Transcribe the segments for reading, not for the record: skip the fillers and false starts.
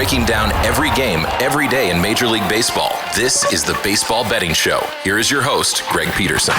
breaking down every game, every day in Major League Baseball. This is the Baseball Betting Show. Here is your host, Greg Peterson.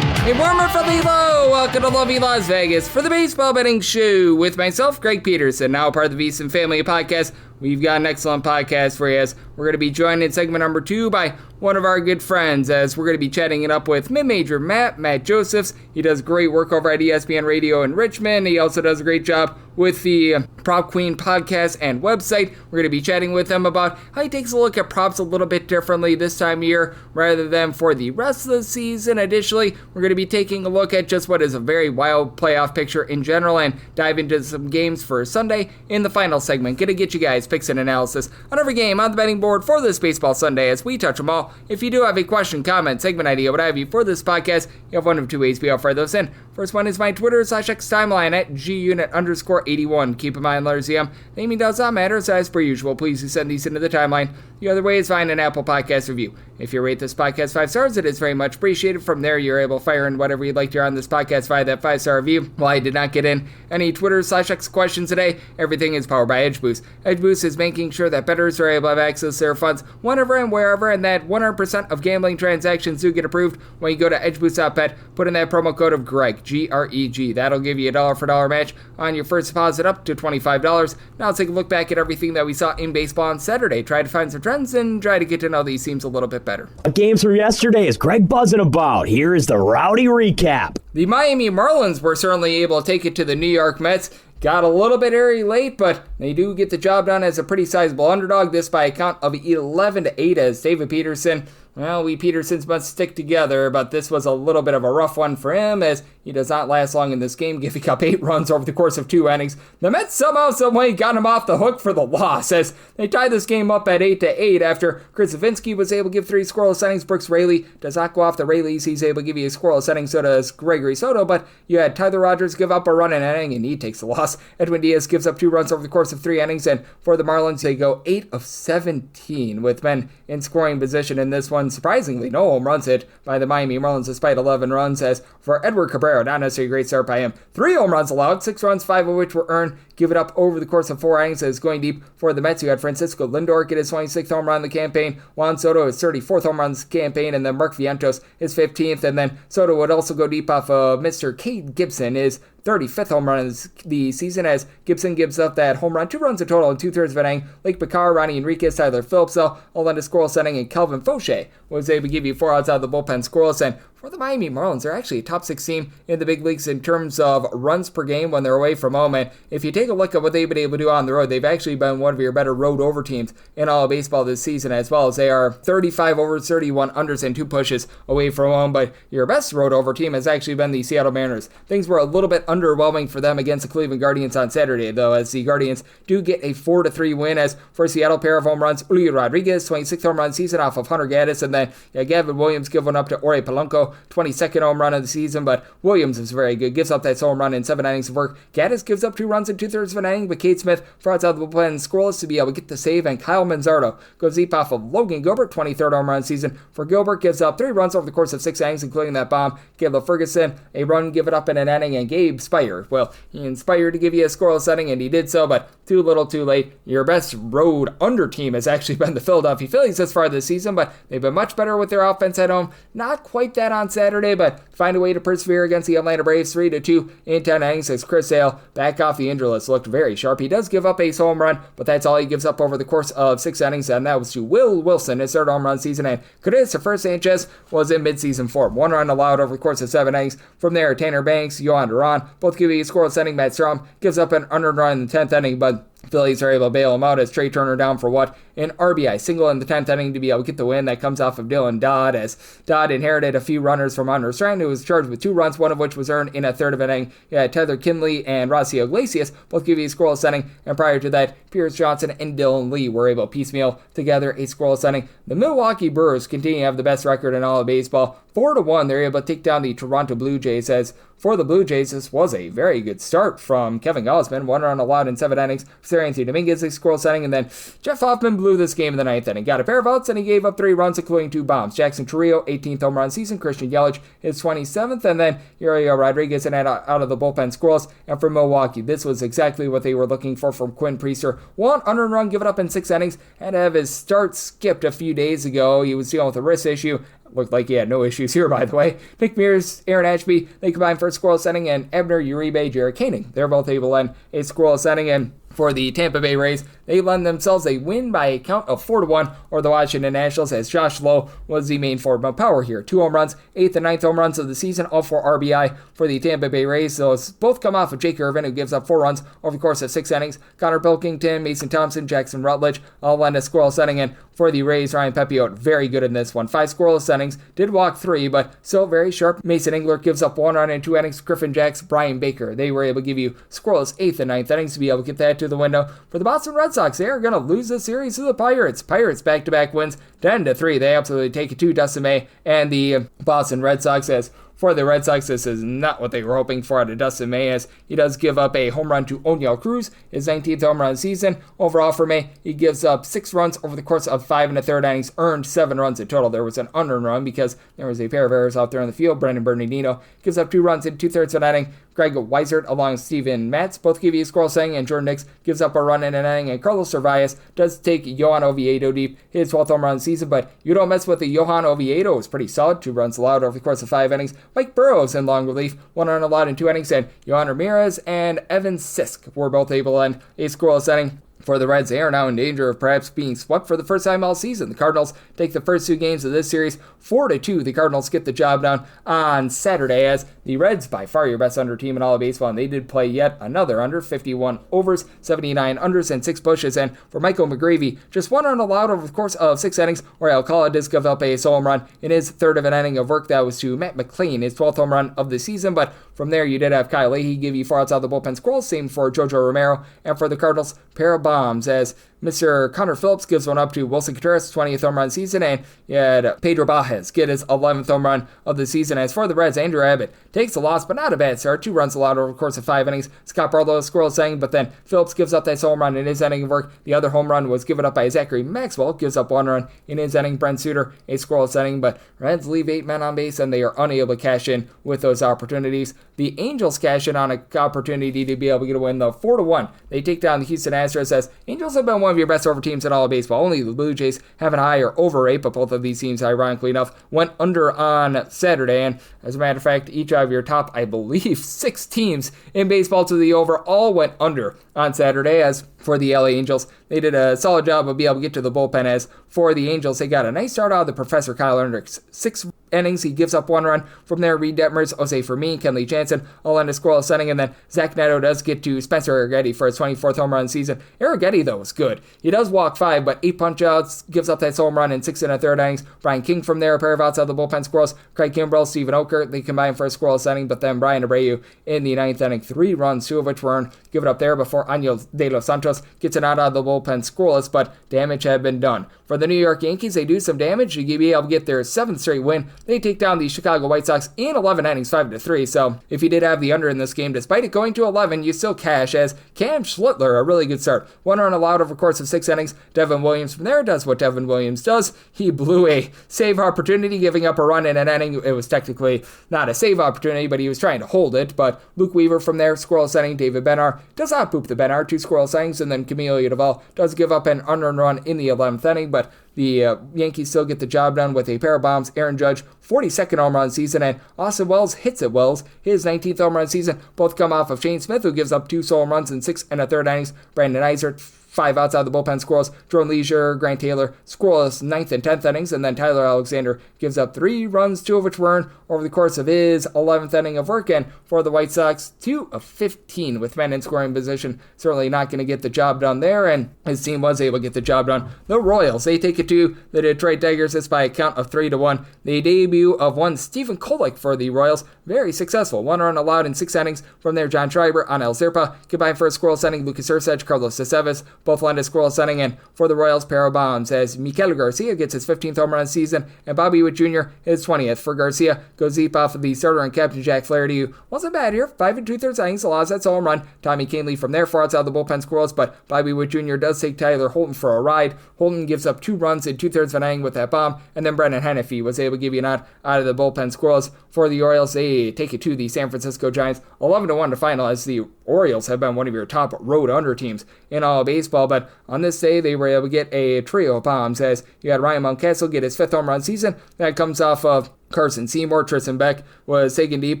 A warmer from Elo. Welcome to lovely Las Vegas for the Baseball Betting Show with myself, Greg Peterson, now part of the VSiN Family Podcast. We've got an excellent podcast for you as we're going to be joined in segment number 2 by one of our good friends as we're going to be chatting it up with mid-major Matt Josephs. He does great work over at ESPN Radio in Richmond. He also does a great job with the Prop Queen podcast and website. We're going to be chatting with him about how he takes a look at props a little bit differently this time of year rather than for the rest of the season. Additionally, we're going to be taking a look at just what is a very wild playoff picture in general and dive into some games for Sunday in the final segment. Going to get you guys picks and analysis on every game on the betting board for this baseball Sunday as we touch them all. If you do have a question, comment, segment idea, what have you for this podcast, you have one of two ways we offer those in. First one is my Twitter/X timeline at gunit_81. Keep in mind, letters EM. Naming does not matter, so as per usual, please do send these into the timeline. The other way is find an Apple Podcast review. If you rate this podcast 5 stars, it is very much appreciated. From there, you're able to fire in whatever you'd like to hear on this podcast via that 5-star review. While I did not get in any Twitter/X questions today, everything is powered by EdgeBoost. EdgeBoost is making sure that bettors are able to have access to their funds whenever and wherever, and that 100% of gambling transactions do get approved when you go to edgeboost.bet, put in that promo code of Greg, G-R-E-G. That'll give you a $1 match on your first deposit up to $25. Now let's take a look back at everything that we saw in baseball on Saturday. Try to find some trends and try to get to know these teams a little bit better. Games from yesterday is Greg buzzing about. Here is the rowdy recap. The Miami Marlins were certainly able to take it to the New York Mets. Got a little bit airy late, but they do get the job done as a pretty sizable underdog. This by a count of 11-8 as David Peterson. Well, we Petersons must stick together, but this was a little bit of a rough one for him as he does not last long in this game, giving up 8 runs over the course of 2 innings. The Mets somehow, someway got him off the hook for the loss as they tied this game up at 8-8 after Chris Zavinsky was able to give 3 scoreless innings. Brooks Raley does not go off the Rayleys. He's able to give you a scoreless inning, so does Gregory Soto, but you had Tyler Rogers give up a run in an inning, and he takes the loss. Edwin Diaz gives up 2 runs over the course of 3 innings, and for the Marlins, they go 8 of 17 with men in scoring position in this one. Surprisingly, no home runs hit by the Miami Marlins despite 11 runs, as for Edward Cabrera, not necessarily a great start by him. 3 home runs allowed, 6 runs, 5 of which were earned. Give it up over the course of 4 innings as going deep for the Mets. You had Francisco Lindor get his 26th home run in the campaign, Juan Soto his 34th home run in the campaign, and then Mark Vientos his 15th, and then Soto would also go deep off of Mr. Cade Gibson, his 35th home run of the season as Gibson gives up that home run, 2 runs in total in 2/3 of an inning. Lake Bakar, Ronnie Enriquez, Tyler Phillips, all in a scoreless inning, and Kelvin Fauché was able to give you 4 outs out of the bullpen scoreless. And for the Miami Marlins, they're actually a top 6 team in the big leagues in terms of runs per game when they're away from home. And if you take a look at what they've been able to do on the road, they've actually been one of your better road over teams in all of baseball this season, as well as they are 35 overs, 31 unders, and 2 pushes away from home. But your best road over team has actually been the Seattle Mariners. Things were a little bit underwhelming for them against the Cleveland Guardians on Saturday, though, as the Guardians do get a 4-3 win. As for Seattle, pair of home runs, Julio Rodriguez, 26th home run season off of Hunter Gaddis, and then Gavin Williams giving up to Ori Polanco, 22nd home run of the season, but Williams is very good, gives up that home run in 7 innings of work. Gaddis gives up 2 runs in 2/3 of an inning, but Cade Smith fronts out the bullpen scoreless to be able to get the save, and Kyle Manzardo goes deep off of Logan Gilbert, 23rd home run season for Gilbert, gives up 3 runs over the course of 6 innings, including that bomb. Caleb Ferguson, a run, give it up in an inning, and Gabe Spire, well, he inspired to give you a scoreless inning, and he did so, but too little too late. Your best road under team has actually been the Philadelphia Phillies this far this season, but they've been much better with their offense at home. Not quite that on Saturday, but find a way to persevere against the Atlanta Braves 3-2 in 10 innings as Chris Sale, back off the injury list, looked very sharp. He does give up a home run, but that's all he gives up over the course of 6 innings, and that was to Will Wilson, his 3rd home run season, and Christopher Sanchez was in midseason form. 1 run allowed over the course of 7 innings. From there, Tanner Banks, Yohan Duran, both give you a scoreless inning. Matt Strom gives up an unearned run in the 10th inning, but Phillies are able to bail him out as Trey Turner down for what? An RBI single in the 10th inning to be able to get the win. That comes off of Dylan Dodd, as Dodd inherited a few runners from Hunter Strand, who was charged with 2 runs, one of which was earned in a 1/3 of an inning. Yeah, Tyler Kinley and Rocio Iglesias both give you a scoreless inning, and prior to that, Pierce Johnson and Dylan Lee were able to piecemeal together a scoreless inning. The Milwaukee Brewers continue to have the best record in all of baseball, 4-1, they're able to take down the Toronto Blue Jays. As for the Blue Jays, this was a very good start from Kevin Gausman. 1 run allowed in 7 innings. Anthony Dominguez, a scoreless inning, and then Jeff Hoffman blew this game in the 9th inning. Got a pair of outs, and he gave up 3 runs, including 2 bombs. Jackson Chourio, 18th home run season. Christian Yelich, his 27th, and then Uriel Rodriguez and out of the bullpen scoreless. And for Milwaukee, this was exactly what they were looking for from Quinn Priester. 1 unearned run given up in 6 innings. Had to have his start skipped a few days ago. He was dealing with a wrist issue. Looked like he had no issues here, by the way. Nick Mears, Aaron Ashby, they combined for a scoreless inning, and Ebner Uribe, Jared Koenig. They're both able to end a scoreless inning, and for the Tampa Bay Rays, they lend themselves a win by a count of 4-1 over the Washington Nationals, as Josh Lowe was the main forward of power here. 2 home runs, 8th and 9th home runs of the season, all for RBI for the Tampa Bay Rays. Those both come off of Jake Irvin, who gives up 4 runs over the course of 6 innings. Connor Pilkington, Mason Thompson, Jackson Rutledge all lend a scoreless inning, and for the Rays, Ryan Pepiot, very good in this one. 5 scoreless innings, did walk 3, but still very sharp. Mason Englert gives up 1 run in 2 innings. Griffin Jacks, Brian Baker, they were able to give you scoreless 8th and 9th innings to be able to get that to the window. For the Boston Red Sox, they are going to lose this series to the Pirates. Pirates back-to-back wins, 10-3. They absolutely take it to Dustin May and the Boston Red Sox. As for the Red Sox, this is not what they were hoping for out of Dustin May, as he does give up a home run to Oneil Cruz, his 19th home run of the season. Overall for May, he gives up 6 runs over the course of 5 1/3 innings, earned 7 runs in total. There was an unearned run because there was a pair of errors out there in the field. Brendan Bernardino gives up 2 runs in 2/3 of an inning. Greg Weissert along with Steven Matz both give you a scoreless inning, and Jordan Nix gives up a run in an inning, and Carlos Cervantes does take Johan Oviedo deep, his 12th home run of the season, but you don't mess with the Johan Oviedo. It was pretty solid, 2 runs allowed over the course of 5 innings. Mike Burrows in long relief, 1 run allowed in 2 innings, and Yohan Ramirez and Evan Sisk were both able to end a scoreless inning. For the Reds, they are now in danger of perhaps being swept for the first time all season. The Cardinals take the first 2 games of this series 4-2. The Cardinals get the job done on Saturday, as the Reds, by far your best under team in all of baseball, and they did play yet another under, 51 overs, 79 unders, and 6 pushes. And for Michael McGravy, just 1 run allowed over the course of 6 innings, where Alcala does give up a solo home run in his 3rd of an inning of work. That was to Matt McLean, his 12th home run of the season. But from there, you did have Kyle Leahy give you 4 outs out of the bullpen squirrels. Same for Jojo Romero. And for the Cardinals, pair of bombs, as Mr. Connor Phillips gives one up to Wilson Contreras, 20th home run season, and you had Pedro Baez get his 11th home run of the season. As for the Reds, Andrew Abbott takes a loss, but not a bad start. 2 runs allowed over the course of 5 innings. Scott Barlow squirrels saying, but then Phillips gives up that home run in his inning of work. The other home run was given up by Zachary Maxwell, gives up 1 run in his inning. Brent Suter, a scoreless inning, but Reds leave 8 men on base, and they are unable to cash in with those opportunities. The Angels cash in on an opportunity to be able to get a win, though, 4-1. They take down the Houston Astros, as Angels have been one of your best over teams in all of baseball. Only the Blue Jays have a higher over rate, but both of these teams, ironically enough, went under on Saturday. And as a matter of fact, each of your top, I believe, 6 teams in baseball to the over all went under on Saturday. As for the LA Angels, they did a solid job of being able to get to the bullpen. As for the Angels, they got a nice start out of the Professor Kyle Hendricks. 6 innings, he gives up 1 run. From there, Reed Detmers, Jose Fermin, Kenley Jansen all end a scoreless inning, and then Zach Neto does get to Spencer Arrighetti for his 24th home run season. Arrighetti, though, was good. He does walk 5, but 8 punch-outs, gives up that home run in 6 1/3 innings. Brian King from there, a pair of outs out of the bullpen squirrels. Craig Kimbrell, Stephen Oker, they combine for a scoreless inning, but then Brian Abreu in the 9th inning, 3 runs, 2 of which were given up there before Año de los Santos gets an out of the bullpen scoreless, but damage had been done. For the New York Yankees, they do some damage to be able to get their 7th straight win. They take down the Chicago White Sox in 11 innings, 5-3. So if you did have the under in this game, despite it going to 11, you still cash, as Cam Schlittler, a really good start. 1 run allowed over the course of 6 innings. Devin Williams from there does what Devin Williams does. He blew a save opportunity, giving up a run in an inning. It was technically not a save opportunity, but he was trying to hold it. But Luke Weaver from there, scoreless inning. David Benar does not poop the Benar, 2 scoreless innings, and then Camilo Udval does give up an unearned run in the 11th inning, but the Yankees still get the job done with a pair of bombs. Aaron Judge, 42nd home run season, and Austin Wells hits at Wells, his 19th home run season. Both come off of Shane Smith, who gives up 2 solo home runs in 6 1/3 innings. Brandon Eisert, 5 outs out of the bullpen squirrels. Jordan Leisure, Grant Taylor, scoreless 9th and 10th innings, and then Tyler Alexander gives up 3 runs, 2 of which were earned over the course of his 11th inning of work. And for the White Sox, 2 of 15 with men in scoring position. Certainly not going to get the job done there, and his team was able to get the job done. The Royals, they take it to the Detroit Tigers. It's by a count of 3-1. The debut of one Stephen Kolek for the Royals, very successful. 1 run allowed in 6 innings. From there, John Schreiber, Anel Zerpa, combined for a scoreless inning. Lucas Erceg, Carlos Aceves, both lend a scoreless inning, and for the Royals, pair of bombs as Miguel Garcia gets his 15th home run season, and Bobby Witt Jr. his 20th. For Garcia, goes deep off of the starter and captain Jack Flaherty, who wasn't bad here, 5 2/3 innings, allows that home run. Tommy Kahnle from there, 4 outs out of the bullpen scoreless, but Bobby Witt Jr. does take Tyler Holton for a ride. Holton gives up 2 runs in 2/3 of an inning with that bomb, and then Brendan Hennefy was able to give you an out of the bullpen scoreless. For the Orioles, they take it to the San Francisco Giants, 11-1 to final, as the Orioles have been one of your top road under teams in all of baseball, but on this day, they were able to get a trio of bombs, as you had Ryan Mountcastle get his 5th home run season. That comes off of Carson Seymour. Tristan Beck was taken deep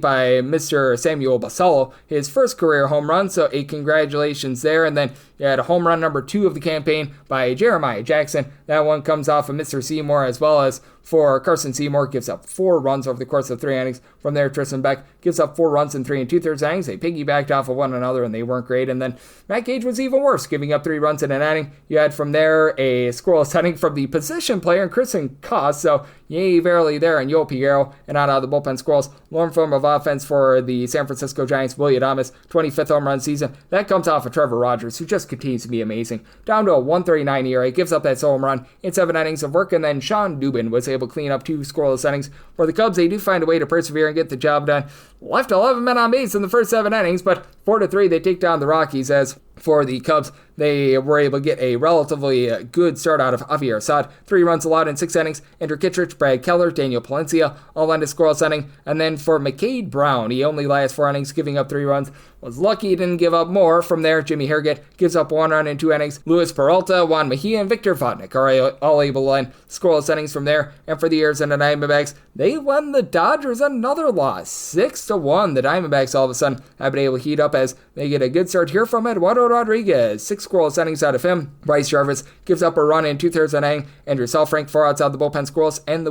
by Mr. Samuel Basallo, his first career home run, so a congratulations there. And then you had a home run number 2 of the campaign by Jeremiah Jackson. That one comes off of Mr. Seymour, as well as for Carson Seymour, gives up 4 runs over the course of 3 innings. From there, Tristan Beck gives up 4 runs in 3 2/3 innings. They piggybacked off of one another, and they weren't great. And then Matt Gage was even worse, giving up 3 runs in an inning. You had from there a scoreless inning from the position player, Christian Koss, so yay, verily there, and Yo Piguero, and out of the bullpen squirrels. Lone form of offense for the San Francisco Giants, William Adames, 25th home run season. That comes off of Trevor Rogers, who just continues to be amazing. Down to a 1.39 ERA, gives up that home run in 7 innings of work, and then Sean Dubin was able to clean up 2 scoreless innings. For the Cubs, they do find a way to persevere and get the job done. Left 11 men on base in the first 7 innings, but 4-3, they take down the Rockies. As for the Cubs, they were able to get a relatively good start out of Javier Assad. 3 runs allowed in 6 innings. Andrew Kittredge, Brad Keller, Daniel Palencia all lend a scoreless inning. And then for McCade Brown, he only lasts 4 innings, giving up 3 runs. Was lucky he didn't give up more. From there, Jimmy Herget gives up 1 run in 2 innings. Luis Peralta, Juan Mejia, and Victor Vodnik are all able to lend scoreless innings from there. And for the Arizona Diamondbacks, they lend the Dodgers another loss, 6-1. The Diamondbacks all of a sudden have been able to heat up as they get a good start here from Eduardo Rodriguez. 6 scoreless innings out of him. Bryce Jarvis gives up a run in 2/3 of an inning. Andrew Selfrank, 4 outs out of the bullpen scoreless, and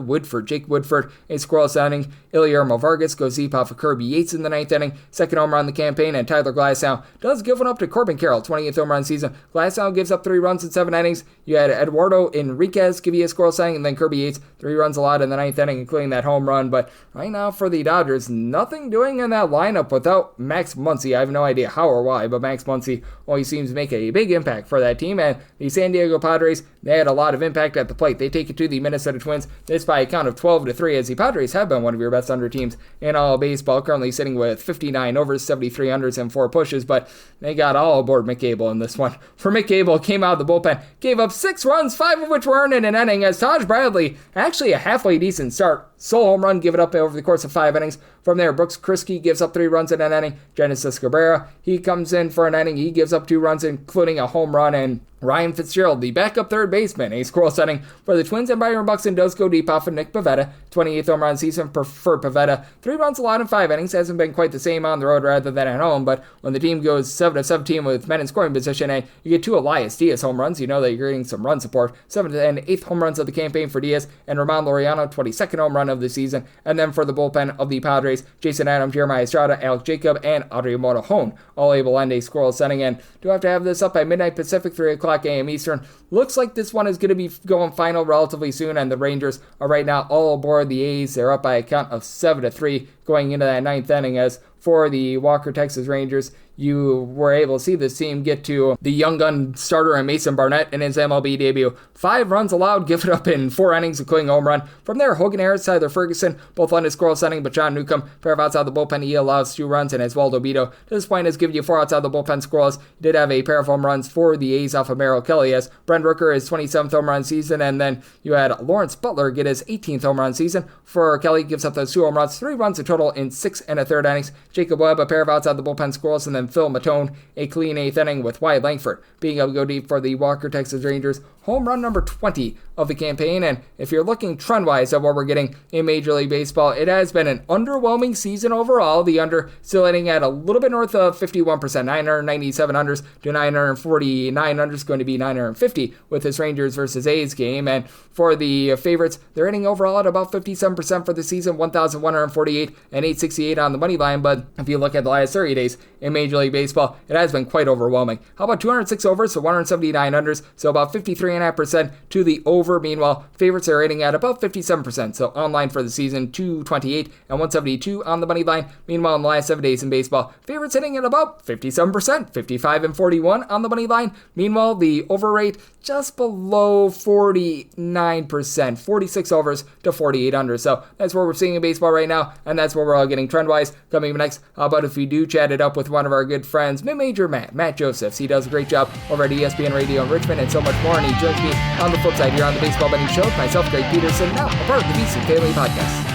Jake Woodford, a scoreless inning. Ilyarmo Vargas goes deep off of Kirby Yates in the 9th inning. 2nd home run in the campaign, and Tyler Glasnow does give one up to Corbin Carroll, 20th home run season. Glasnow gives up 3 runs in 7 innings. You had Eduardo Enriquez give you a scoreless inning, and then Kirby Yates, 3 runs allowed in the 9th inning, including that home run. But right now for the Dodgers, nothing doing in that lineup without Max Muncy. I have no idea how or why, but Max Muncy always seems to make a big impact for that team. And the San Diego Padres, they had a lot of impact at the plate. They take it to the Minnesota Twins, this by a count of 12-3, as the Padres have been one of your best under teams in all of baseball, currently sitting with 59 overs, 73 unders, and 4 pushes, but they got all aboard Mick Abel in this one. For Mick Abel, came out of the bullpen, gave up 6 runs, 5 of which were earned in an inning, as Taj Bradley, actually a halfway decent start, sole home run, give it up over the course of 5 innings. From there, Brooks Kriske gives up 3 runs in an inning. Genesis Cabrera, he comes in for an inning. He gives up 2 runs, including a home run, and Ryan Fitzgerald, the backup third baseman, a scoreless inning for the Twins, and Byron Buxton does go deep off of Nick Pivetta. 28th home run season for Pivetta. 3 runs allowed in 5 innings. Hasn't been quite the same on the road rather than at home, but when the team goes 7-17 with men in scoring position, and you get 2 Elias Diaz home runs, you know that you're getting some run support. 7th and 8th home runs of the campaign for Diaz, and Ramon Laureano, 22nd home run of the season. And then for the bullpen of the Padres, Jason Adams, Jeremiah Estrada, Alex Jacob, and Adrian Morejon, all able to end a scoreless inning. And do have to have this up by midnight Pacific, 3 o'clock a.m. Eastern. Looks like this one is going to be going final relatively soon, and the Rangers are right now all aboard the A's. They're up by a count of 7-3 going into that 9th inning. As for the Walker, Texas Rangers, you were able to see this team get to the young gun starter and Mason Barnett in his MLB debut. 5 runs allowed, give it up in 4 innings, including a home run. From there, Hogan Harris, Tyler Ferguson, both on his scoreless inning, but John Newcomb, pair of outs out of the bullpen, he allows 2 runs, and Oswaldo Bido, to this point, has given you 4 outs out of the bullpen scoreless. He did have a pair of home runs for the A's off of Merrill Kelly, as Brent Rooker, his 27th home run season, and then you had Lawrence Butler get his 18th home run season. For Kelly, gives up those 2 home runs, 3 runs in total in 6 1/3 innings. Jacob Webb, a pair of outs out of the bullpen scoreless, and then Phil Matone, a clean 8th inning, with Wyatt Langford being able to go deep for the Walker, Texas Rangers. Home run number 20 of the campaign, and if you're looking trend-wise at what we're getting in Major League Baseball, it has been an underwhelming season overall. The under still hitting at a little bit north of 51%, 997 unders to 949 unders, going to be 950 with this Rangers versus A's game. And for the favorites, they're hitting overall at about 57% for the season, 1,148 and 868 on the money line. But if you look at the last 30 days in Major League Baseball, it has been quite overwhelming. How about 206 overs, so 179 unders, so about 53.5% to the over over. Meanwhile, favorites are hitting at about 57%. So online for the season, 228 and 172 on the money line. Meanwhile, in the last 7 days in baseball, favorites hitting at about 57%, 55 and 41 on the money line. Meanwhile, the over rate just below 49%, 46 overs to 48 under. So that's what we're seeing in baseball right now, and that's what we're all getting trend-wise. Coming up next, how about if we do chat it up with one of our good friends, Mid-Major Matt Josephs. He does a great job over at ESPN Radio in Richmond and so much more, and he joins me on the flip side here on the Baseball Betting Show with myself, Greg Peterson, now a part of the VC Family Podcast.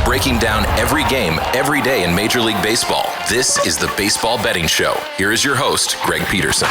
Breaking down every game, every day in Major League Baseball. This is the Baseball Betting Show. Here is your host, Greg Peterson.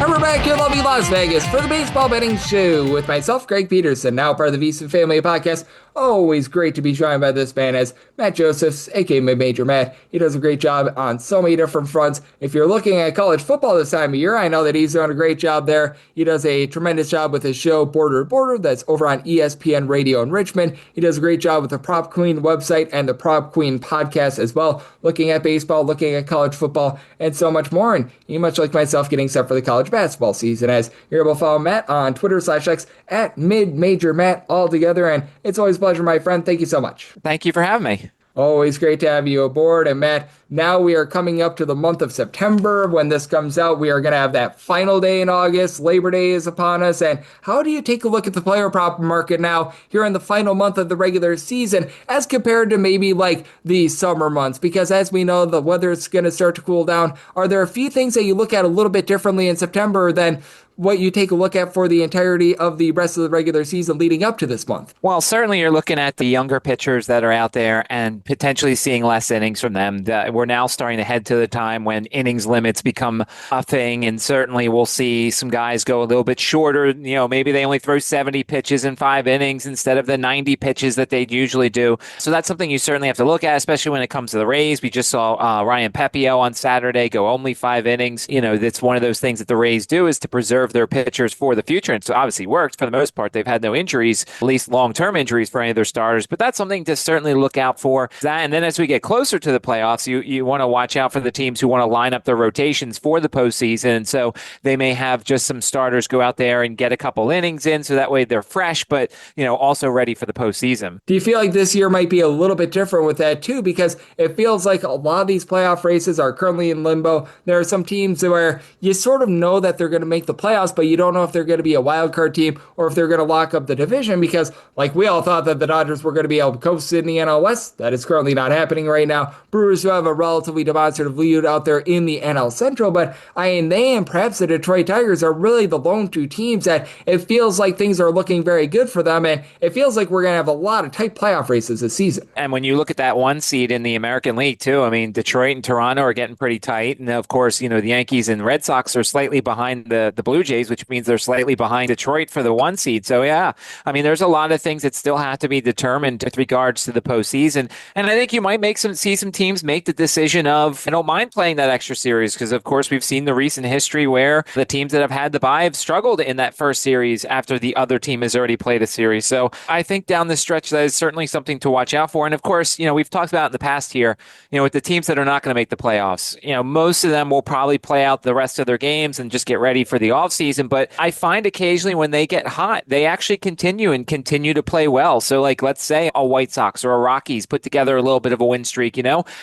And we're back here in lovely Las Vegas for the Baseball Betting Show with myself, Greg Peterson, now part of the VC Family Podcast. Always great to be joined by this man as Matt Josephs, aka Mid-Major Matt. He does a great job on so many different fronts. If you're looking at college football this time of year, I know that he's doing a great job there. He does a tremendous job with his show, Border to Border, that's over on ESPN Radio in Richmond. He does a great job with the Prop Queen website and the Prop Queen podcast as well, looking at baseball, looking at college football, and so much more. And he, much like myself, getting set for the college basketball season, as you're able to follow Matt on Twitter/X at Mid-Major Matt all together. And it's always a pleasure, my friend. Thank you so much. Thank you for having me. Always great to have you aboard. And Matt, now we are coming up to the month of September. When this comes out, we are going to have that final day in August. Labor Day is upon us. And how do you take a look at the player prop market now here in the final month of the regular season as compared to maybe like the summer months? Because as we know, the weather is going to start to cool down. Are there a few things that you look at a little bit differently in September than what you take a look at for the entirety of the rest of the regular season leading up to this month? Well, certainly you're looking at the younger pitchers that are out there and potentially seeing less innings from them. We're now starting to head to the time when innings limits become a thing, and certainly we'll see some guys go a little bit shorter. You know, maybe they only throw 70 pitches in 5 innings instead of the 90 pitches that they'd usually do. So that's something you certainly have to look at, especially when it comes to the Rays. We just saw Ryan Pepio on Saturday go only 5 innings. You know, that's one of those things that the Rays do, is to preserve their pitchers for the future. And so obviously worked for the most part. They've had no injuries, at least long-term injuries for any of their starters, but that's something to certainly look out for. And then as we get closer to the playoffs, you want to watch out for the teams who want to line up their rotations for the postseason. And so they may have just some starters go out there and get a couple innings in, so that way they're fresh, but also ready for the postseason. Do you feel like this year might be a little bit different with that too? Because it feels like a lot of these playoff races are currently in limbo. There are some teams where you sort of know that they're going to make the playoffs, but you don't know if they're going to be a wild card team or if they're going to lock up the division, because like we all thought that the Dodgers were going to be able to coast in the NL West. That is currently not happening right now. Brewers, who have a relatively demonstrative lead out there in the NL Central, but they and perhaps the Detroit Tigers are really the lone two teams that it feels like things are looking very good for them, and it feels like we're going to have a lot of tight playoff races this season. And when you look at that one seed in the American League too, I mean, Detroit and Toronto are getting pretty tight, and of course, the Yankees and Red Sox are slightly behind the Blue Jays, which means they're slightly behind Detroit for the 1 seed. So yeah, I mean, there's a lot of things that still have to be determined with regards to the postseason. And I think you might see some teams make the decision of, I don't mind playing that extra series, because of course we've seen the recent history where the teams that have had the bye have struggled in that first series after the other team has already played a series. So I think down the stretch, that is certainly something to watch out for. And of course, we've talked about in the past here, with the teams that are not going to make the playoffs, most of them will probably play out the rest of their games and just get ready for the offseason. But I find occasionally when they get hot, they actually continue to play well. So like, let's say a White Sox or a Rockies put together a little bit of a win streak,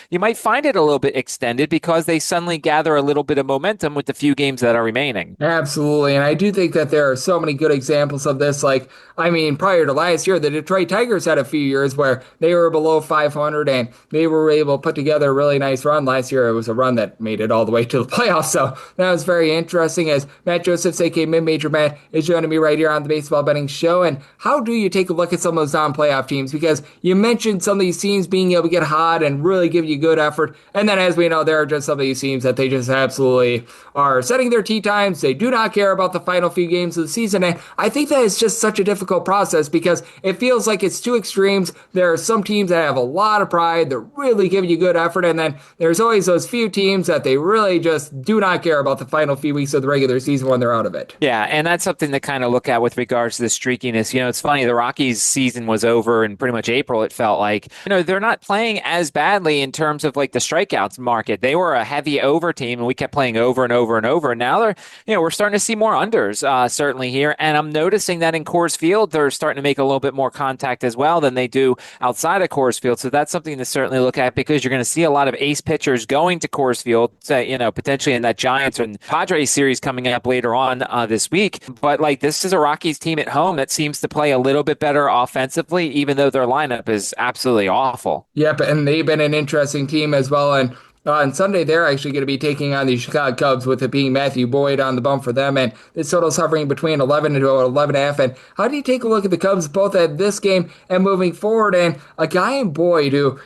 you might find it a little bit extended because they suddenly gather a little bit of momentum with the few games that are remaining. Absolutely. And I do think that there are so many good examples of this. Like, I mean, prior to last year, the Detroit Tigers had a few years where they were below 500 and they were able to put together a really nice run. Last year, it was a run that made it all the way to the playoffs. So that was very interesting, as Matt Josephs, aka Mid-Major Matt, is joining me right here on the Baseball Betting Show. And how do you take a look at some of those non-playoff teams? Because you mentioned some of these teams being able to get hot and really give you good effort. And then, as we know, there are just some of these teams that they just absolutely are setting their tee times. They do not care about the final few games of the season. And I think that is just such a difficult process because it feels like it's two extremes. There are some teams that have a lot of pride. They're really giving you good effort. And then there's always those few teams that they really just do not care about the final few weeks of the regular season when they're out of it. Yeah, and that's something to kind of look at with regards to the streakiness. It's funny, the Rockies season was over in pretty much April, it felt like. They're not playing as badly in terms of like the strikeouts market. They were a heavy over team, and we kept playing over and over and over. And now we're starting to see more unders, certainly here. And I'm noticing that in Coors Field, they're starting to make a little bit more contact as well than they do outside of Coors Field. So that's something to certainly look at, because you're going to see a lot of ace pitchers going to Coors Field, potentially in that Giants and Padres series coming up later on this week. But this is a Rockies team at home that seems to play a little bit better offensively, even though their lineup is absolutely awful. Yep, and they've been an interesting team as well. And on Sunday, they're actually going to be taking on the Chicago Cubs, with it being Matthew Boyd on the bump for them. And this total's hovering between 11 and 11.5. And how do you take a look at the Cubs both at this game and moving forward? And a guy in Boyd who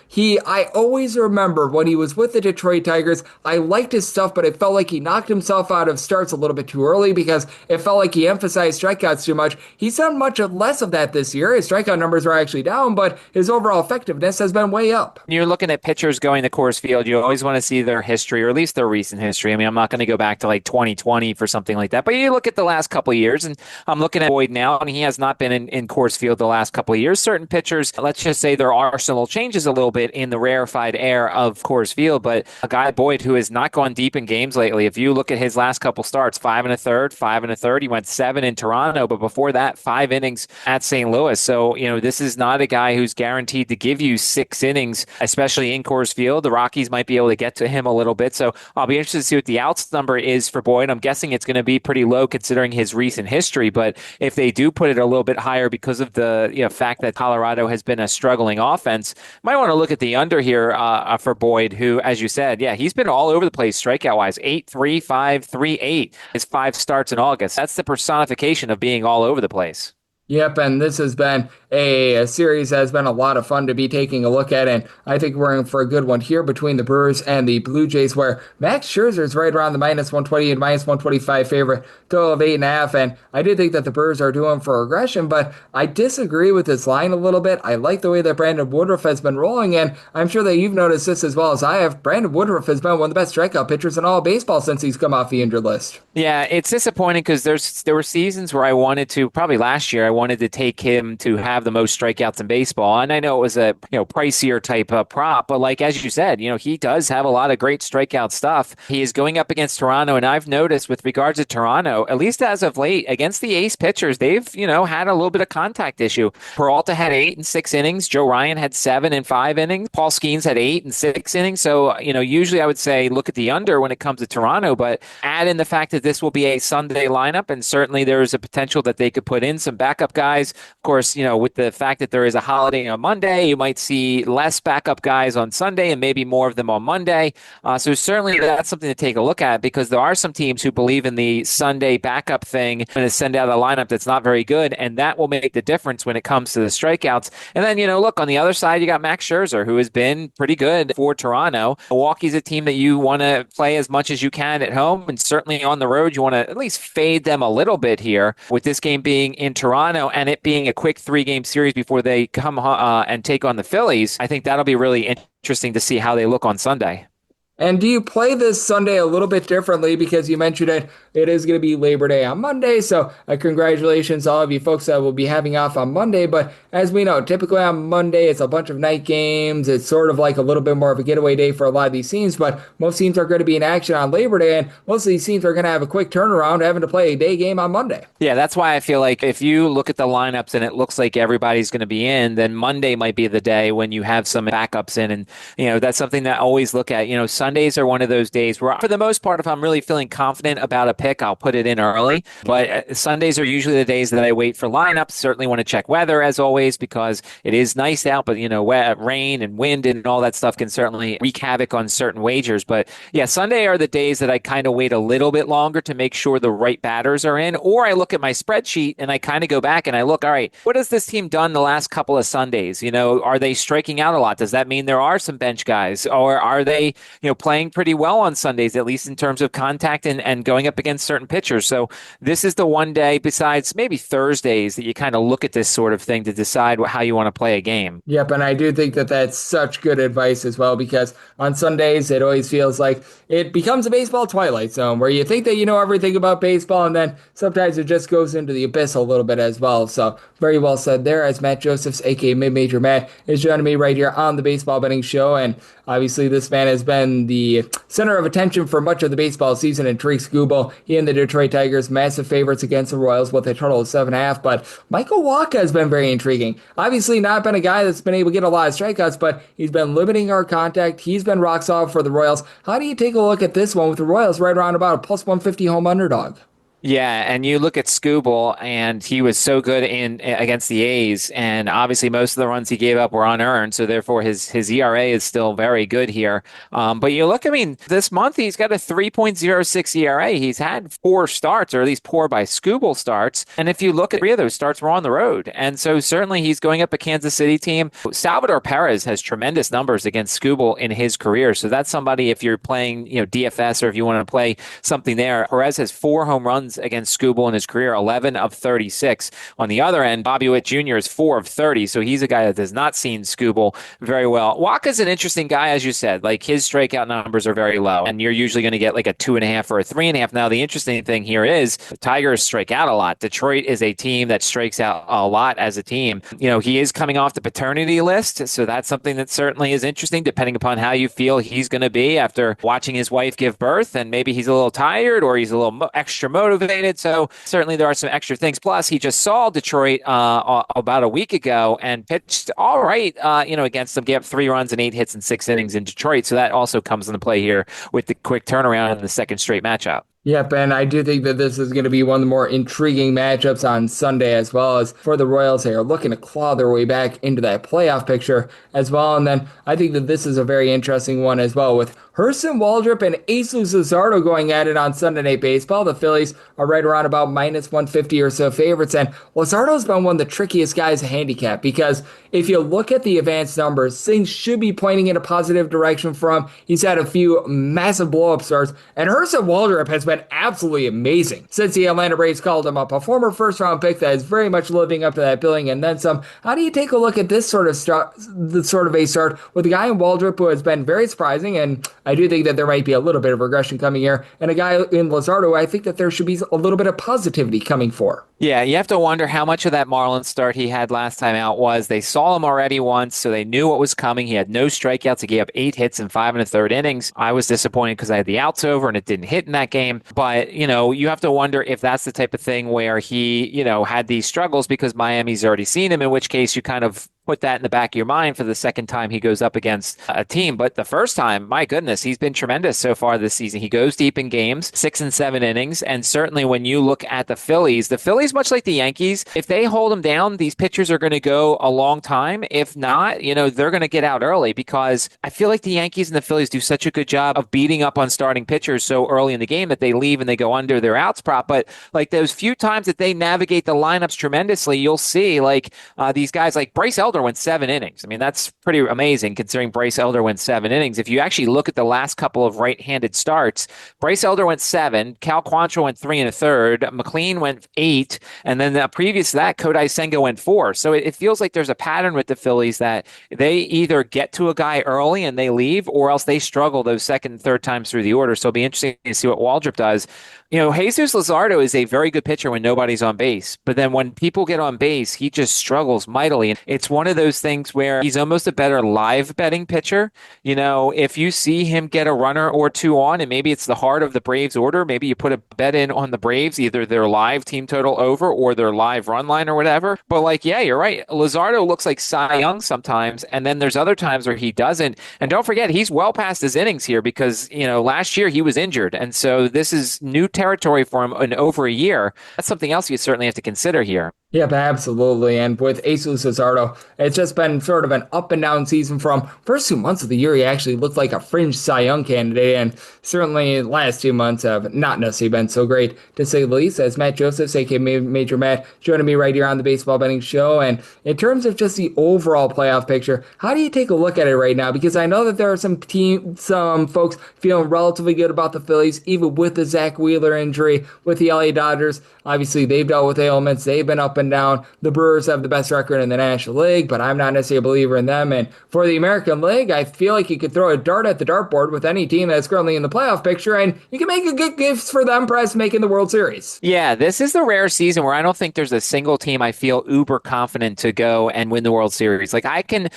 I always remember when he was with the Detroit Tigers, I liked his stuff, but it felt like he knocked himself out of starts a little bit too early because it felt like he emphasized strikeouts too much. He's done much less of that this year. His strikeout numbers are actually down, but his overall effectiveness has been way up. You're looking at pitchers going to Coors Field. You always want to see their history, or at least their recent history. I mean, I'm not going to go back to 2020 for something like that, but you look at the last couple of years, and I'm looking at Boyd now, and he has not been in Coors Field the last couple of years. Certain pitchers, let's just say their arsenal changes a little bit in the rarefied air of Coors Field, but a guy Boyd who has not gone deep in games lately. If you look at his last couple starts, 5 1/3, 5 1/3, he went 7 in Toronto, but before that, 5 innings at St. Louis. So, this is not a guy who's guaranteed to give you 6 innings, especially in Coors Field. The Rockies might be able to get to him a little bit. So I'll be interested to see what the outs number is for Boyd. I'm guessing it's going to be pretty low considering his recent history. But if they do put it a little bit higher because of the fact that Colorado has been a struggling offense, might want to look at the under here for Boyd, who, as you said, he's been all over the place strikeout wise. 8-3, 5-3-8 his 5 starts in August. That's the personification of being all over the place. Yep, and this has been a series that has been a lot of fun to be taking a look at, and I think we're in for a good one here between the Brewers and the Blue Jays, where Max Scherzer is right around the -120 and -125 favorite, total of 8.5, and I do think that the Brewers are doing for aggression, but I disagree with this line a little bit. I like the way that Brandon Woodruff has been rolling, and I'm sure that you've noticed this as well as I have. Brandon Woodruff has been one of the best strikeout pitchers in all of baseball since he's come off the injured list. Yeah, it's disappointing because there were seasons where I wanted to, probably last year, I wanted to take him to have the most strikeouts in baseball. And I know it was a pricier type of prop, but as you said, he does have a lot of great strikeout stuff. He is going up against Toronto, and I've noticed with regards to Toronto, at least as of late, against the ace pitchers, they've had a little bit of contact issue. Peralta had 8 in 6 innings. Joe Ryan had 7 in 5 innings. Paul Skeens had 8 in 6 innings. So usually I would say look at the under when it comes to Toronto, but add in the fact that this will be a Sunday lineup, and certainly there is a potential that they could put in some backup guys. Of course, with the fact that there is a holiday on Monday, you might see less backup guys on Sunday and maybe more of them on Monday. So certainly that's something to take a look at, because there are some teams who believe in the Sunday backup thing and to send out a lineup that's not very good, and that will make the difference when it comes to the strikeouts. And then, look, on the other side, you got Max Scherzer, who has been pretty good for Toronto. Milwaukee's a team that you want to play as much as you can at home, and certainly on the road, you want to at least fade them a little bit here, with this game being in Toronto and it being a quick 3-game series before they come and take on the Phillies. I think that'll be really interesting to see how they look on Sunday. And do you play this Sunday a little bit differently, because you mentioned it is going to be Labor Day on Monday, so congratulations to all of you folks that will be having off on Monday. But as we know, typically on Monday it's a bunch of night games. It's sort of like a little bit more of a getaway day for a lot of these teams, but most teams are going to be in action on Labor Day, and most of these teams are going to have a quick turnaround having to play a day game on Monday. Yeah, that's why I feel like if you look at the lineups and it looks like everybody's going to be in, then Monday might be the day when you have some backups in, and that's something that I always look at. Sundays are one of those days where, for the most part, if I'm really feeling confident about a pick, I'll put it in early. But Sundays are usually the days that I wait for lineups. Certainly want to check weather, as always, because it is nice out, but rain and wind and all that stuff can certainly wreak havoc on certain wagers. But yeah, Sunday are the days that I kind of wait a little bit longer to make sure the right batters are in, or I look at my spreadsheet and I kind of go back and I look, all right, what has this team done the last couple of Sundays? Are they striking out a lot? Does that mean there are some bench guys, or are they, playing pretty well on Sundays, at least in terms of contact and going up against certain pitchers. So this is the one day besides maybe Thursdays that you kind of look at this sort of thing to decide how you want to play a game. Yep, and I do think that that's such good advice as well, because on Sundays it always feels like it becomes a baseball twilight zone where you think that you know everything about baseball, and then sometimes it just goes into the abyss a little bit as well. So very well said there, as Matt Josephs, aka Mid-Major Matt, is joining me right here on the Baseball Betting Show. And obviously this man has been the center of attention for much of the baseball season. And Tariq Skubal, he and the Detroit Tigers, massive favorites against the Royals with a total of 7.5. But Michael Wacha has been very intriguing. Obviously not been a guy that's been able to get a lot of strikeouts, but he's been limiting our contact. He's been rock solid for the Royals. How do you take a look at this one with the Royals right around about a plus 150 home underdog? Yeah, and you look at Skubal, and he was so good in against the A's, and obviously most of the runs he gave up were unearned, so therefore his ERA is still very good here. But you look, I mean, this month he's got a 3.06 ERA. He's had 4 starts, or at least poor by Skubal starts, and if you look at 3 of those starts were on the road, and so certainly he's going up a Kansas City team. Salvador Perez has tremendous numbers against Skubal in his career, so that's somebody, if you're playing DFS, or if you want to play something there. Perez has 4 home runs against Skubal in his career, 11 of 36. On the other end, Bobby Witt Jr. is 4 of 30, so he's a guy that has not seen Skubal very well. Wacha's an interesting guy, as you said. Like, his strikeout numbers are very low, and you're usually going to get like a 2.5 or a 3.5. Now, the interesting thing here is the Tigers strike out a lot. Detroit is a team that strikes out a lot as a team. He is coming off the paternity list, so that's something that certainly is interesting, depending upon how you feel he's going to be after watching his wife give birth, and maybe he's a little tired or he's a little extra motivated. So certainly there are some extra things. Plus, he just saw Detroit about a week ago and pitched all right, against them. Gave up 3 runs and 8 hits in 6 innings in Detroit. So that also comes into play here with the quick turnaround in the second straight matchup. Yep, and I do think that this is going to be one of the more intriguing matchups on Sunday, as well as for the Royals. They are looking to claw their way back into that playoff picture as well. And then I think that this is a very interesting one as well, with Hurston Waldrop and Jesus Luzardo going at it on Sunday Night Baseball. The Phillies are right around about minus 150 or so favorites, and Luzardo's been one of the trickiest guys to handicap, because if you look at the advanced numbers, things should be pointing in a positive direction for him. He's had a few massive blow-up starts, and Hurston Waldrop has been absolutely amazing since the Atlanta Braves called him up. A former first-round pick that is very much living up to that billing and then some. How do you take a look at this sort of start with a guy in Waldrop who has been very surprising, and I do think that there might be a little bit of regression coming here, and a guy in Luzardo, I think that there should be a little bit of positivity coming for. Yeah, you have to wonder how much of that Marlins start he had last time out was they saw him already once, so they knew what was coming. He had no strikeouts. He gave up 8 hits in 5 1/3 innings. I was disappointed because I had the outs over and it didn't hit in that game. But, you have to wonder if that's the type of thing where he, had these struggles because Miami's already seen him, in which case you kind of put that in the back of your mind for the second time he goes up against a team. But the first time, my goodness, he's been tremendous so far this season. He goes deep in games, 6 and 7 innings. And certainly when you look at the Phillies, much like the Yankees, if they hold them down, these pitchers are going to go a long time. If not, they're going to get out early, because I feel like the Yankees and the Phillies do such a good job of beating up on starting pitchers so early in the game that they leave and they go under their outs prop. But like those few times that they navigate the lineups tremendously, you'll see these guys like Bryce Elder went 7 innings. I mean, that's pretty amazing considering Bryce Elder went 7 innings. If you actually look at the last couple of right-handed starts, Bryce Elder went 7, Cal Quantrill went 3 1/3, McLean went 8, and then previous to that, Kodai Senga went 4. So it feels like there's a pattern with the Phillies that they either get to a guy early and they leave, or else they struggle those second and third times through the order. So it'll be interesting to see what Waldrop does. Jesus Luzardo is a very good pitcher when nobody's on base, but then when people get on base, he just struggles mightily. And it's one of those things where he's almost a better live betting pitcher. If you see him get a runner or 2 on, and maybe it's the heart of the Braves order, maybe you put a bet in on the Braves, either their live team total over or their live run line or whatever. But you're right. Luzardo looks like Cy Young sometimes, and then there's other times where he doesn't. And don't forget, he's well past his innings here because, last year he was injured. And so this is new territory for him in over a year. That's something else you certainly have to consider here. Yep, absolutely. And with Jesus Luzardo, it's just been sort of an up and down season. From first 2 months of the year, he actually looked like a fringe Cy Young candidate, and certainly the last 2 months have not necessarily been so great, to say the least. As Matt Joseph, aka Major Matt, joining me right here on the Baseball Betting Show. And in terms of just the overall playoff picture, how do you take a look at it right now? Because I know that there are some folks feeling relatively good about the Phillies, even with the Zach Wheeler injury, with the LA Dodgers. Obviously, they've dealt with ailments. They've been up and down. The Brewers have the best record in the National League, but I'm not necessarily a believer in them. And for the American League, I feel like you could throw a dart at the dartboard with any team that's currently in the playoff picture, and you can make a good gift for them, perhaps making the World Series. Yeah, this is the rare season where I don't think there's a single team I feel uber confident to go and win the World Series. Like I can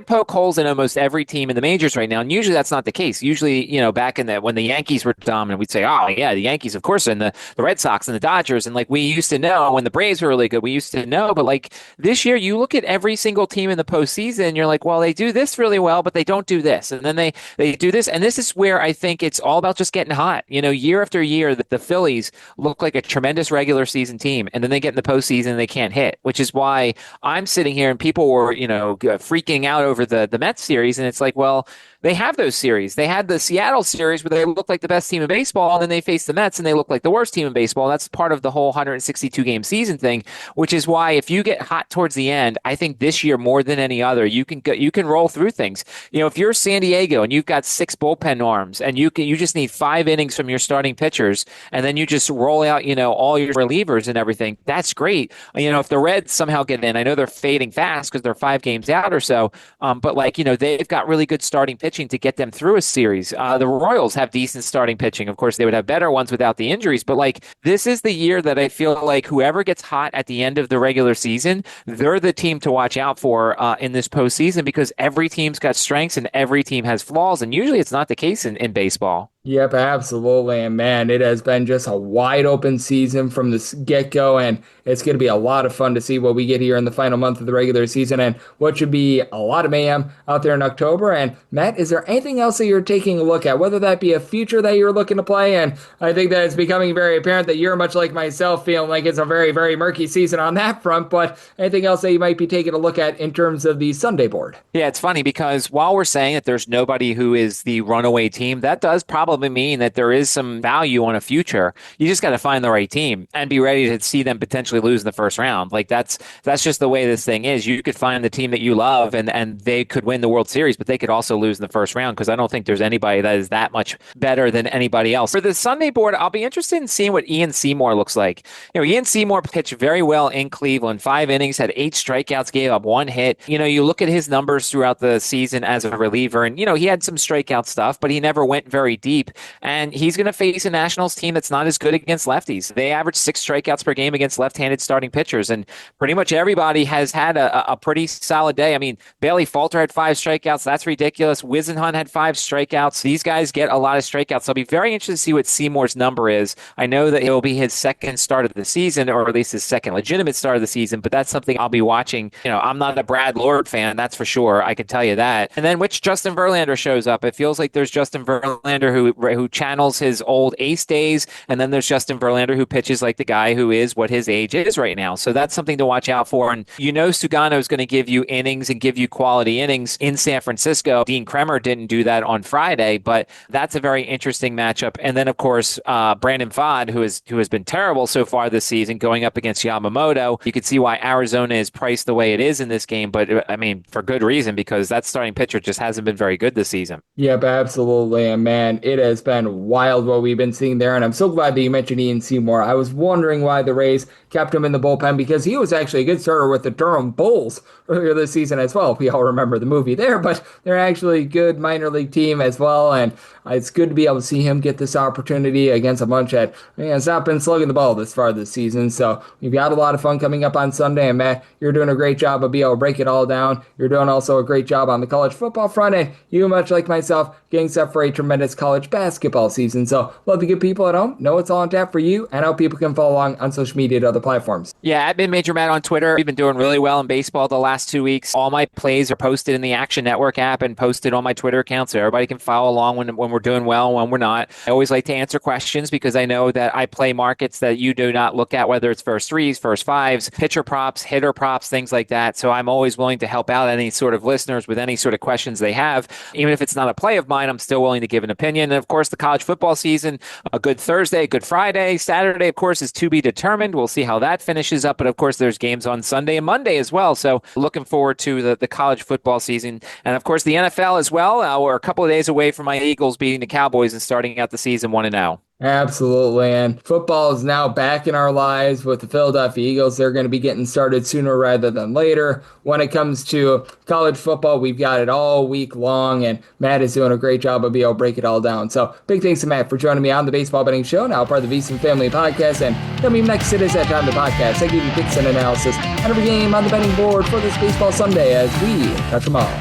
poke holes in almost every team in the majors right now, and usually that's not the case. Usually, back in when the Yankees were dominant, we'd say, oh yeah, the Yankees, of course, and the Red Sox and the Dodgers, and like we used to know when the Braves were really good, we used to know. But like this year, you look at every single team in the postseason, and you're like, well, they do this really well, but they don't do this, and then they do this, and this is where I think it's all about just getting hot. Year after year, the Phillies look like a tremendous regular season team, and then they get in the postseason and they can't hit, which is why I'm sitting here and people were, freaking out over the Mets series, and it's like, well, they have those series. They had the Seattle series where they looked like the best team in baseball, and then they faced the Mets and they looked like the worst team in baseball. That's part of the whole 162 game season thing, which is why if you get hot towards the end, I think this year more than any other, you can roll through things. If you're San Diego and you've got 6 bullpen arms and you just need 5 innings from your starting pitchers, and then you just roll out, all your relievers and everything, that's great. If the Reds somehow get in, I know they're fading fast because they're 5 games out or so, but they've got really good starting pitching to get them through a series. The Royals have decent starting pitching. Of course, they would have better ones without the injuries, but this is the year that I feel like whoever gets hot at the end of the regular season, they're the team to watch out for in this postseason, because every team's got strengths and every team has flaws, and usually it's not the case in baseball. Yep, absolutely. And man, it has been just a wide open season from the get-go, and it's going to be a lot of fun to see what we get here in the final month of the regular season and what should be a lot of mayhem out there in October. And Matt, is there anything else that you're taking a look at, whether that be a future that you're looking to play? And I think that it's becoming very apparent that you're much like myself, feeling like it's a very, very murky season on that front, but anything else that you might be taking a look at in terms of the Sunday board? Yeah, it's funny because while we're saying that there's nobody who is the runaway team, that does probably mean that there is some value on a future. You just got to find the right team and be ready to see them potentially lose in the first round. Like that's just the way this thing is. You could find the team that you love and they could win the World Series, but they could also lose in the first round, because I don't think there's anybody that is that much better than anybody else. For the Sunday board, I'll be interested in seeing what Ian Seymour looks like. Ian Seymour pitched very well in Cleveland, 5 innings, had 8 strikeouts, gave up 1 hit. You look at his numbers throughout the season as a reliever, and he had some strikeout stuff, but he never went very deep. And he's going to face a Nationals team that's not as good against lefties. They average 6 strikeouts per game against left-handed starting pitchers, and pretty much everybody has had a pretty solid day. I mean, Bailey Falter had 5 strikeouts. That's ridiculous. Wisenhunt had 5 strikeouts. These guys get a lot of strikeouts. So I'll be very interested to see what Seymour's number is. I know that it'll be his second start of the season, or at least his second legitimate start of the season, but that's something I'll be watching. I'm not a Brad Lord fan, that's for sure. I can tell you that. And then which Justin Verlander shows up. It feels like there's Justin Verlander who channels his old ace days, and then there's Justin Verlander who pitches like the guy who is what his age is right now. So that's something to watch out for. And Sugano is going to give you innings and give you quality innings in San Francisco. Dean Kremer didn't do that on Friday, but that's a very interesting matchup. And then of course Brandon Pfaadt, who has been terrible so far this season, going up against Yamamoto. You can see why Arizona is priced the way it is in this game, but I mean for good reason, because that starting pitcher just hasn't been very good this season. Yep, absolutely. And man, it has been wild what we've been seeing there, and I'm so glad that you mentioned Ian Seymour. I was wondering why the Rays kept him in the bullpen, because he was actually a good starter with the Durham Bulls earlier this season as well. We all remember the movie there, but they're actually a good minor league team as well, and it's good to be able to see him get this opportunity against a bunch that has not been slugging the ball this far this season. So we've got a lot of fun coming up on Sunday, and Matt, you're doing a great job of being able to break it all down. You're doing also a great job on the college football front, and you, much like myself, getting set for a tremendous college basketball season. So love to get people at home know it's all on tap for you, and how people can follow along on social media and other platforms. Yeah, I've been Major Matt on Twitter. We've been doing really well in baseball the last 2 weeks. All my plays are posted in the Action Network app and posted on my Twitter account, so everybody can follow along when we're doing well, when we're not. I always like to answer questions because I know that I play markets that you do not look at, whether it's first threes, first fives, pitcher props, hitter props, things like that. So I'm always willing to help out any sort of listeners with any sort of questions they have. Even if it's not a play of mine, I'm still willing to give an opinion. And of course, the college football season, a good Thursday, a good Friday, Saturday, of course, is to be determined. We'll see how that finishes up. But of course, there's games on Sunday and Monday as well. So looking forward to the college football season. And of course, the NFL as well. We're a couple of days away from my Eagles beating the Cowboys and starting out the season 1-0. Absolutely, and football is now back in our lives with the Philadelphia Eagles. They're going to be getting started sooner rather than later. When it comes to college football, we've got it all week long, and Matt is doing a great job of being able to break it all down. So big thanks to Matt for joining me on the Baseball Betting Show, now part of the VSiN Family Podcast. And coming next, it is that time of the podcast. I give you picks and analysis on every game on the betting board for this baseball Sunday as we touch them all.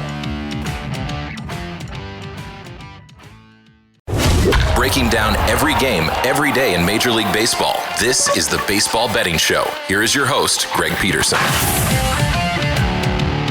Breaking down every game, every day in Major League Baseball. This is the Baseball Betting Show. Here is your host, Greg Peterson.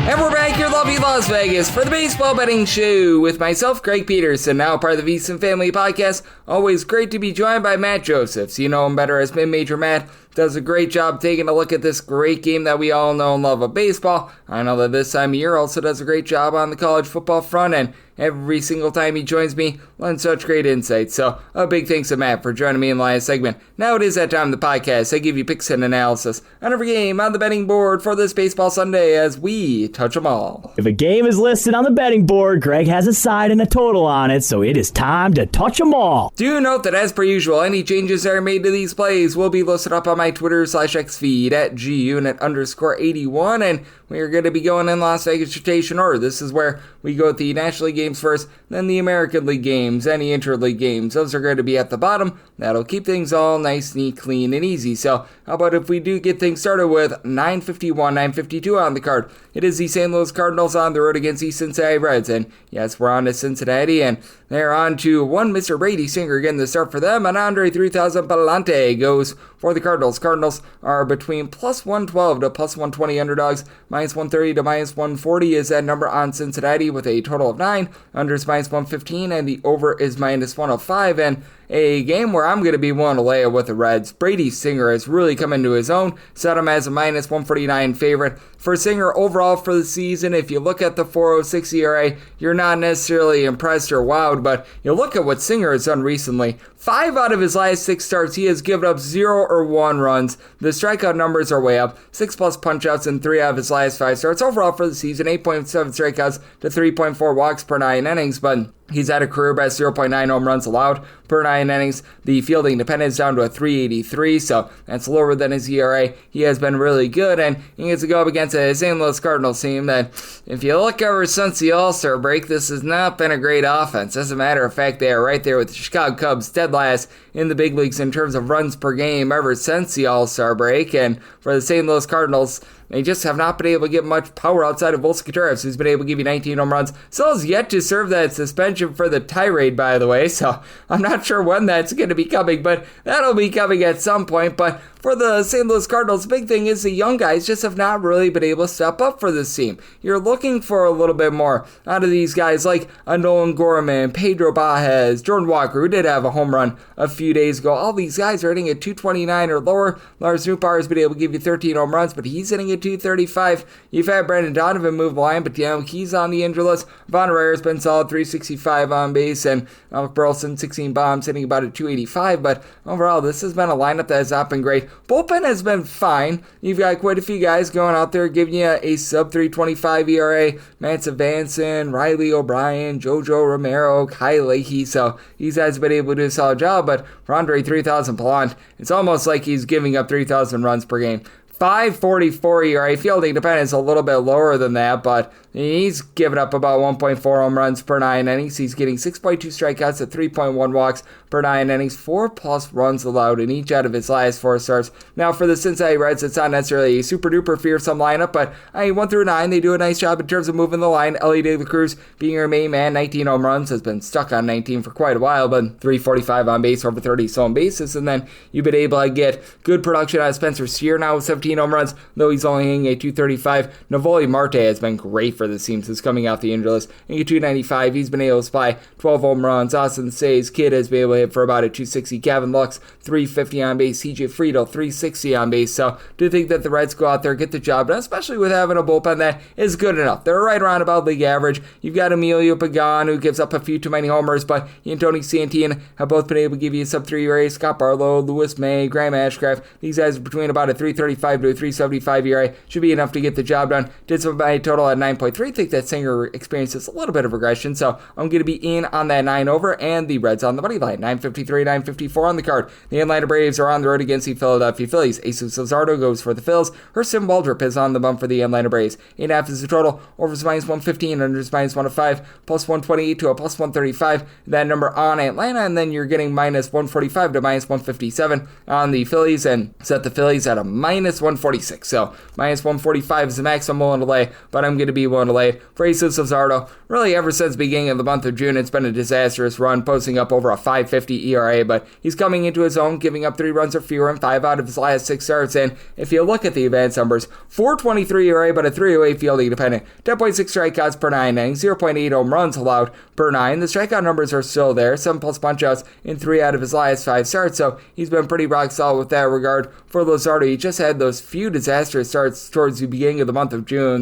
And we're back here in lovely Las Vegas for the Baseball Betting Show with myself, Greg Peterson, now part of the VSiN Family Podcast. Always great to be joined by Matt Josephs. You know him better as Major Matt. Does a great job taking a look at this great game that we all know and love of baseball. I know that this time of year also does a great job on the college football front, and every single time he joins me, learns such great insights. So a big thanks to Matt for joining me in the last segment. Now it is that time of the podcast. I give you picks and analysis on every game on the betting board for this baseball Sunday as we touch them all. If a game is listed on the betting board, Greg has a side and a total on it, so it is time to touch them all. Do note that as per usual, any changes that are made to these plays will be listed up on my Twitter/X feed at @GUnit_81, and we are going to be going in Las Vegas rotation order. This is where we go with the National League games first, then the American League games, any interleague games. Those are going to be at the bottom. That'll keep things all nice, neat, clean, and easy. So how about if we do get things started with 9:51, 9:52 on the card? It is the St. Louis Cardinals on the road against the Cincinnati Reds. And yes, we're on to Cincinnati, and they're on to one Mr. Brady Singer getting the start for them, and Andre 3000 Palante goes for the Cardinals. Cardinals are between plus 112 to plus 120 underdogs. Minus 130 to minus 140 is that number on Cincinnati with a total of 9. Under is minus 115, and the over is minus 105. And a game where I'm going to be willing to lay it with the Reds. Brady Singer has really come into his own. Set him as a minus 149 favorite. For Singer overall for the season, if you look at the 4.06 ERA, you're not necessarily impressed or wowed, but you look at what Singer has done recently. 5 out of his last 6 starts, he has given up 0 or 1 runs. The strikeout numbers are way up. 6+ punchouts in 3 out of his last 5 starts. Overall for the season, 8.7 strikeouts to 3.4 walks per 9 innings, but he's at a career best 0.9 home runs allowed per 9 innings. The fielding dependence down to a 383, so that's lower than his ERA. He has been really good, and he gets to go up against a St. Louis Cardinals team that, if you look ever since the All-Star break, this has not been a great offense. As a matter of fact, they are right there with the Chicago Cubs, dead last in the big leagues in terms of runs per game ever since the All-Star break. And for the St. Louis Cardinals, they just have not been able to get much power outside of Wilson Contreras, who's been able to give you 19 home runs. Still has yet to serve that suspension for the tirade, by the way, so I'm not sure when that's going to be coming, but that'll be coming at some point. But for the St. Louis Cardinals, the big thing is the young guys just have not really been able to step up for this team. You're looking for a little bit more out of these guys like a Nolan Gorman, Pedro Baez, Jordan Walker, who did have a home run a few days ago. All these guys are hitting at 229 or lower. Lars Nootbaar has been able to give you 13 home runs, but he's hitting at 235. You've had Brandon Donovan move the line, but he's on the injured list. Von Reyer's been solid, 365 on base, and Alec Burleson, 16 bombs, hitting about a 285. But overall, this has been a lineup that has not been great. Bullpen has been fine. You've got quite a few guys going out there giving you a sub 325 ERA. Mance Vanson, Riley O'Brien, Jojo Romero, Kyle Leahy. So these guys have been able to do a solid job. But for Andre 3000 Palante, it's almost like he's giving up 3,000 runs per game. 5.44 ERA. Fielding dependence a little bit lower than that, but he's given up about 1.4 home runs per 9 innings. He's getting 6.2 strikeouts at 3.1 walks per 9 innings, 4+ runs allowed in each out of his last 4 starts. Now, for the Cincinnati Reds, it's not necessarily a super duper fearsome lineup, but 1 through 9, they do a nice job in terms of moving the line. Elly De La Cruz being your main man, 19 home runs, has been stuck on 19 for quite a while, but 345 on base, over 30 stolen bases, and then you've been able to get good production out of Spencer Steer now with 17 home runs, though he's only hitting a 235. Navoli Marte has been great for the team since coming off the injury list. Hitting a 295, he's been able to supply 12 home runs. Austin Say's kid has been able to hit for about a 260. Gavin Lux, 350 on base. CJ Friedel, 360 on base. So do you think that the Reds go out there, get the job done, especially with having a bullpen that is good enough? They're right around about league average. You've got Emilio Pagan, who gives up a few too many homers, but he and Tony Santin have both been able to give you a sub-3 ERA. Scott Barlow, Lewis May, Graham Ashcraft, these guys are between about a 3.35 to a 3.75 ERA. Should be enough to get the job done. Did some by total at 9.3. Think that Singer experiences a little bit of regression, so I'm going to be in on that 9 over, and the Reds on the money line. 9.53, 9.54 on the card. The Atlanta Braves are on the road against the Philadelphia Phillies. Jesus Luzardo goes for the Phils. Hurston Waldrop is on the bump for the Atlanta Braves. 8.5 is the total. Overs minus 115, unders minus 105, plus 128 to a plus 135. That number on Atlanta, and then you're getting minus 145 to minus 157 on the Phillies, and set the Phillies at a minus 146. So minus 145 is the max I'm willing to lay, but I'm going to be willing to lay for Jesus Luzardo. Really, ever since the beginning of the month of June, it's been a disastrous run, posting up over a 5.50 ERA, but he's coming into his own, giving up 3 runs or fewer in 5 out of his last 6 starts, and if you look at the advanced numbers, 4.23 ERA, but a 3.08 fielding dependent, 10.6 strikeouts per 9 innings, 0.8 home runs allowed per 9. The strikeout numbers are still there, 7+ punchouts in 3 out of his last 5 starts, so he's been pretty rock solid with that regard. For Luzardo, he just had those few disastrous starts towards the beginning of the month of June.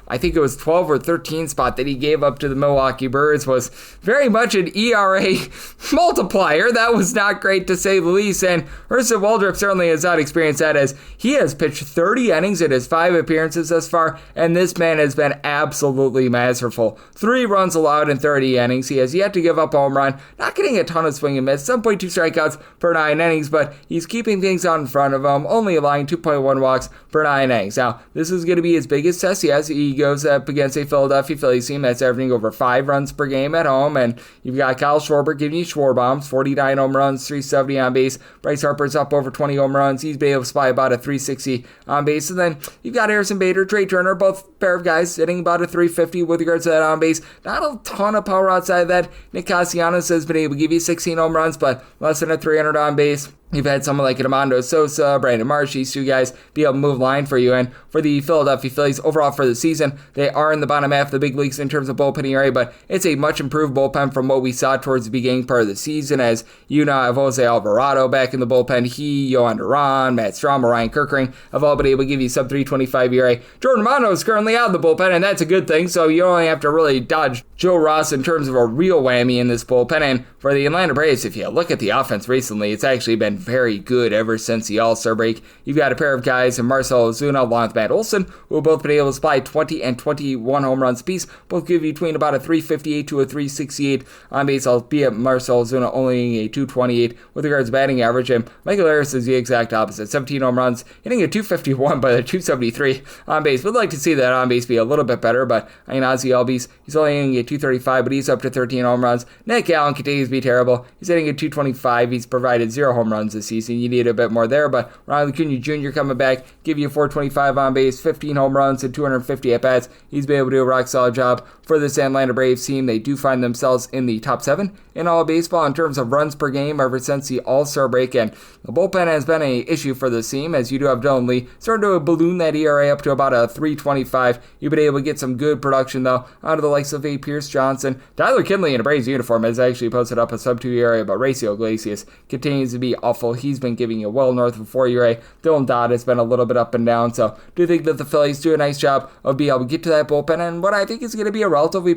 I think it was 12 or 13 spot that he gave up to the Milwaukee Brewers was very much an ERA multiplier. That was not great, to say the least, and Hurston Waldrop certainly has not experienced that, as he has pitched 30 innings in his 5 appearances thus far, and this man has been absolutely masterful. 3 runs allowed in 30 innings. He has yet to give up a home run, not getting a ton of swing and miss, 7.2 strikeouts per 9 innings, but he's keeping things out in front of him, only allowing 2.1 walks per 9 innings. Now, this is going to be his biggest test. Yes, he goes up against a Philadelphia Phillies team that's averaging over 5 runs per game at home, and you've got Kyle Schwarber giving you Schwarbombs, 49 home runs, 370 on base. Bryce Harper's up over 20 home runs. He's been able to supply about a 360 on base, and then you've got Harrison Bader, Trey Turner, both pair of guys hitting about a 350 with regards to that on base. Not a ton of power outside of that. Nick Castellanos has been able to give you 16 home runs, but less than a 300 on base. You've had someone like Armando Sosa, Brandon Marsh, these 2 guys be able to move line for you. And for the Philadelphia Phillies, overall for the season, they are in the bottom half of the big leagues in terms of bullpen ERA, but it's a much improved bullpen from what we saw towards the beginning part of the season, as you now have Jose Alvarado back in the bullpen. He, Yohan Duran, Matt Strom, Ryan Kirkring have all been able to give you sub 325 ERA. Jordan Romano is currently out of the bullpen, and that's a good thing, so you only have to really dodge Joe Ross in terms of a real whammy in this bullpen. And for the Atlanta Braves, if you look at the offense recently, it's actually been very good ever since the All-Star break. You've got a pair of guys in Marcell Ozuna along with Matt Olson, who have both been able to supply 20 and 21 home runs apiece. Both give you between about a 358 to a 368 on base, albeit Marcell Ozuna only a 228 with regards to batting average. And Michael Harris is the exact opposite. 17 home runs, hitting a 251 but a 273 on base. Would like to see that on base be a little bit better, but Ozzy Albies, he's only hitting a 235, but he's up to 13 home runs. Nick Allen continues to be terrible. He's hitting a 225. He's provided 0 home runs this season. You need a bit more there, but Ronald Acuna Jr. coming back, give you 425 on base, 15 home runs, and 250 at-bats. He's been able to do a rock-solid job for this Atlanta Braves team. They do find themselves in the top 7 in all of baseball in terms of runs per game ever since the All-Star break, and the bullpen has been an issue for this team, as you do have Dylan Lee starting to balloon that ERA up to about a 325. You've been able to get some good production, though, out of the likes of A. Pierce Johnson. Tyler Kinley in a Braves uniform has actually posted up a sub-2 ERA, but Racio Iglesias continues to be awful. He's been giving you well north of 4 ERA. Dylan Dodd has been a little bit up and down, so do think that the Phillies do a nice job of being able to get to that bullpen, and what I think is going to be a relatively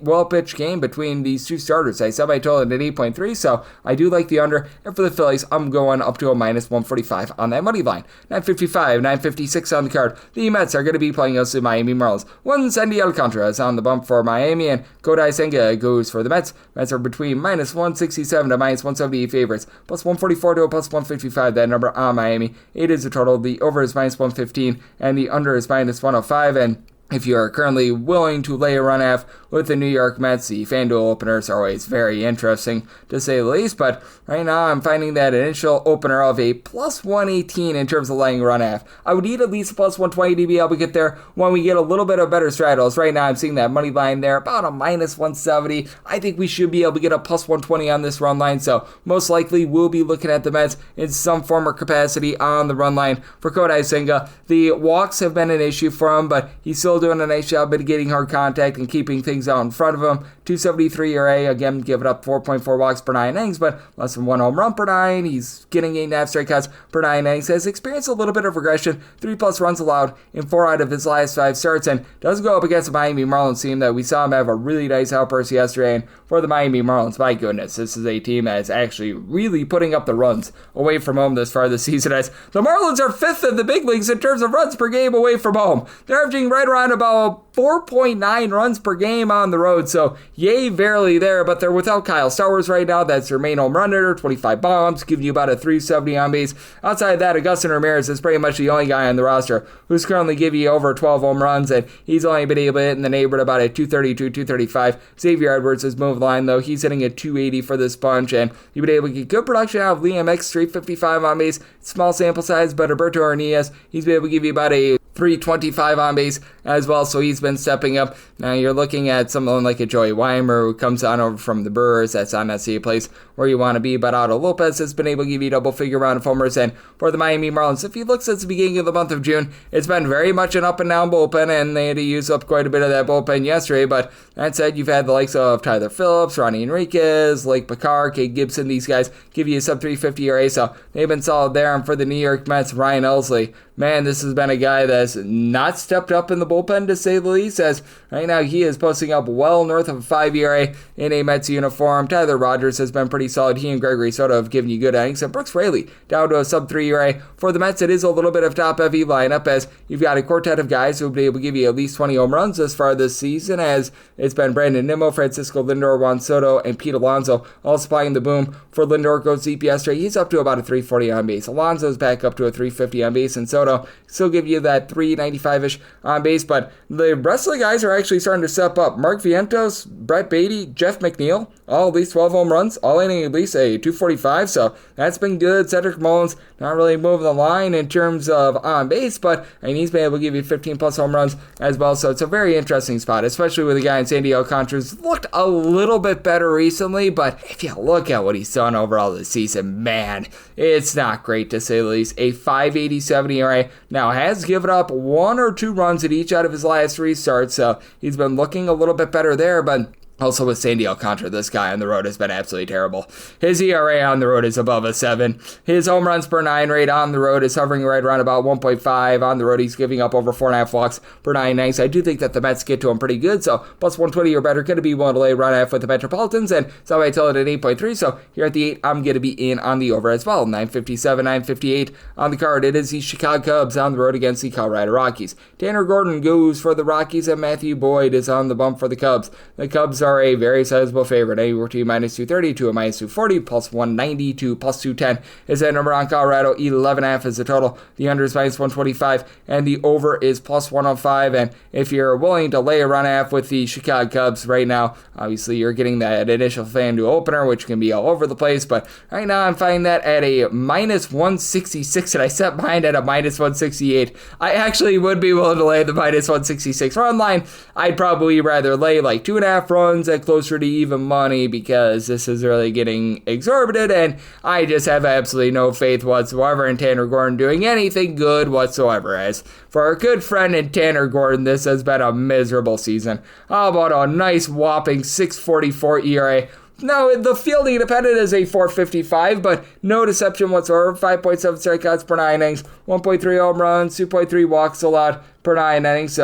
well-pitched game between these 2 starters. I said my total at 8.3, so I do like the under, and for the Phillies, I'm going up to a minus 145 on that money line. 9.55, 9.56 on the card. The Mets are going to be playing us in Miami Marlins. One Sandy Alcantara is on the bump for Miami, and Kodai Senga goes for the Mets. Mets are between minus 167 to minus 178 favorites, plus 144 to a plus 155. That number on Miami. 8 is the total. The over is minus 115, and the under is minus 105. And if you are currently willing to lay a run half with the New York Mets, the FanDuel openers are always very interesting, to say the least. But right now, I'm finding that initial opener of a plus 118 in terms of laying a run half. I would need at least a plus 120 to be able to get there when we get a little bit of better straddles. Right now, I'm seeing that money line there, about a minus 170. I think we should be able to get a plus 120 on this run line. So most likely, we'll be looking at the Mets in some form or capacity on the run line for Kodai Senga. The walks have been an issue for him, but he's still doing a nice job mitigating hard contact and keeping things out in front of him. 273 ERA, again, giving up 4.4 walks per 9 innings, but less than 1 home run per 9. He's getting 8.5 strikeouts per 9 innings. Has experienced a little bit of regression, 3+ runs allowed in 4 out of his last 5 starts, and does go up against the Miami Marlins team that we saw him have a really nice outburst yesterday. And for the Miami Marlins, my goodness, this is a team that is actually really putting up the runs away from home this far this season, as the Marlins are 5th in the big leagues in terms of runs per game away from home. They're averaging right around about 4.9 runs per game on the road, so yay, barely there, but they're without Kyle Stowers right now. That's their main home run hitter, 25 bombs, giving you about a 370 on base. Outside of that, Augustin Ramirez is pretty much the only guy on the roster who's currently giving you over 12 home runs, and he's only been able to hit in the neighborhood about a 232, 235. Xavier Edwards has moved the line, though. He's hitting a 280 for this bunch, and you've been able to get good production out of Liam X, 355 on base. Small sample size, but Alberto Arnias, he's been able to give you about a 325 on base as well, so he's been stepping up. Now you're looking at someone like a Joey Weimer who comes on over from the Brewers. That's not necessarily a place where you want to be, but Otto Lopez has been able to give you double-figure round of homers. And for the Miami Marlins, if you look since the beginning of the month of June, it's been very much an up-and-down bullpen, and they had to use up quite a bit of that bullpen yesterday. But that said, you've had the likes of Tyler Phillips, Ronnie Enriquez, Lake Picard, Kate Gibson. These guys give you a sub-350 ERA, so they've been solid there. And for the New York Mets, Ryan Elsley, man, this has been a guy that's not stepped up in the bullpen, to say the least, as right now he is posting up well north of a 5 ERA in a Mets uniform. Tyler Rogers has been pretty solid. He and Gregory Soto have given you good innings. And Brooks Raley down to a sub-3 ERA. For the Mets, it is a little bit of top-heavy lineup, as you've got a quartet of guys who will be able to give you at least 20 home runs this far this season, as it's been Brandon Nimmo, Francisco Lindor, Juan Soto, and Pete Alonso all supplying the boom. For Lindor, goes deep yesterday. He's up to about a 340 on base. Alonso's back up to a 350 on base, and Soto still give you that 395-ish on base, but the rest of the guys are actually starting to step up. Mark Vientos, Brett Beatty, Jeff McNeil, all at least 12 home runs, all hitting at least a 245, so that's been good. Cedric Mullins not really moving the line in terms of on base, but he's been able to give you 15+ home runs as well, so it's a very interesting spot, especially with a guy in Sandy Alcantara's looked a little bit better recently, but if you look at what he's done overall this season, man, it's not great, to say the least. A 5.87 ERA. Now has given up 1 or 2 runs at each out of his last 3 starts, so he's been looking a little bit better there, but also with Sandy Alcantara, this guy on the road has been absolutely terrible. His ERA on the road is above a 7. His home runs per 9 rate on the road is hovering right around about 1.5. On the road, he's giving up over 4.5 walks per 9 innings. I do think that the Mets get to him pretty good, so plus 120 or better, going to be willing to lay run half with the Metropolitans, and so I tell it at 8.3, so here at the 8, I'm going to be in on the over as well. 957, 958 on the card. It is the Chicago Cubs on the road against the Colorado Rockies. Tanner Gordon goes for the Rockies, and Matthew Boyd is on the bump for the Cubs. The Cubs are a very sizable favorite, anywhere to minus 230 to a minus 240, plus 190 to plus 210 is that number on Colorado. 11.5 is the total. The under is minus 125, and the over is plus 105. And if you're willing to lay a run half with the Chicago Cubs right now, obviously you're getting that initial FanDuel opener, which can be all over the place, but right now I'm finding that at a minus 166, and I set mine at a minus 168. I actually would be willing to lay the minus 166 run line. I'd probably rather lay like 2.5 runs at closer to even money, because this is really getting exorbitant, and I just have absolutely no faith whatsoever in Tanner Gordon doing anything good whatsoever. As for our good friend in Tanner Gordon, this has been a miserable season. How about a nice whopping 6.44 ERA? Now, the fielding independent is a 4.55, but no deception whatsoever. 5.7 strikeouts per 9 innings, 1.3 home runs, 2.3 walks allowed per 9 innings.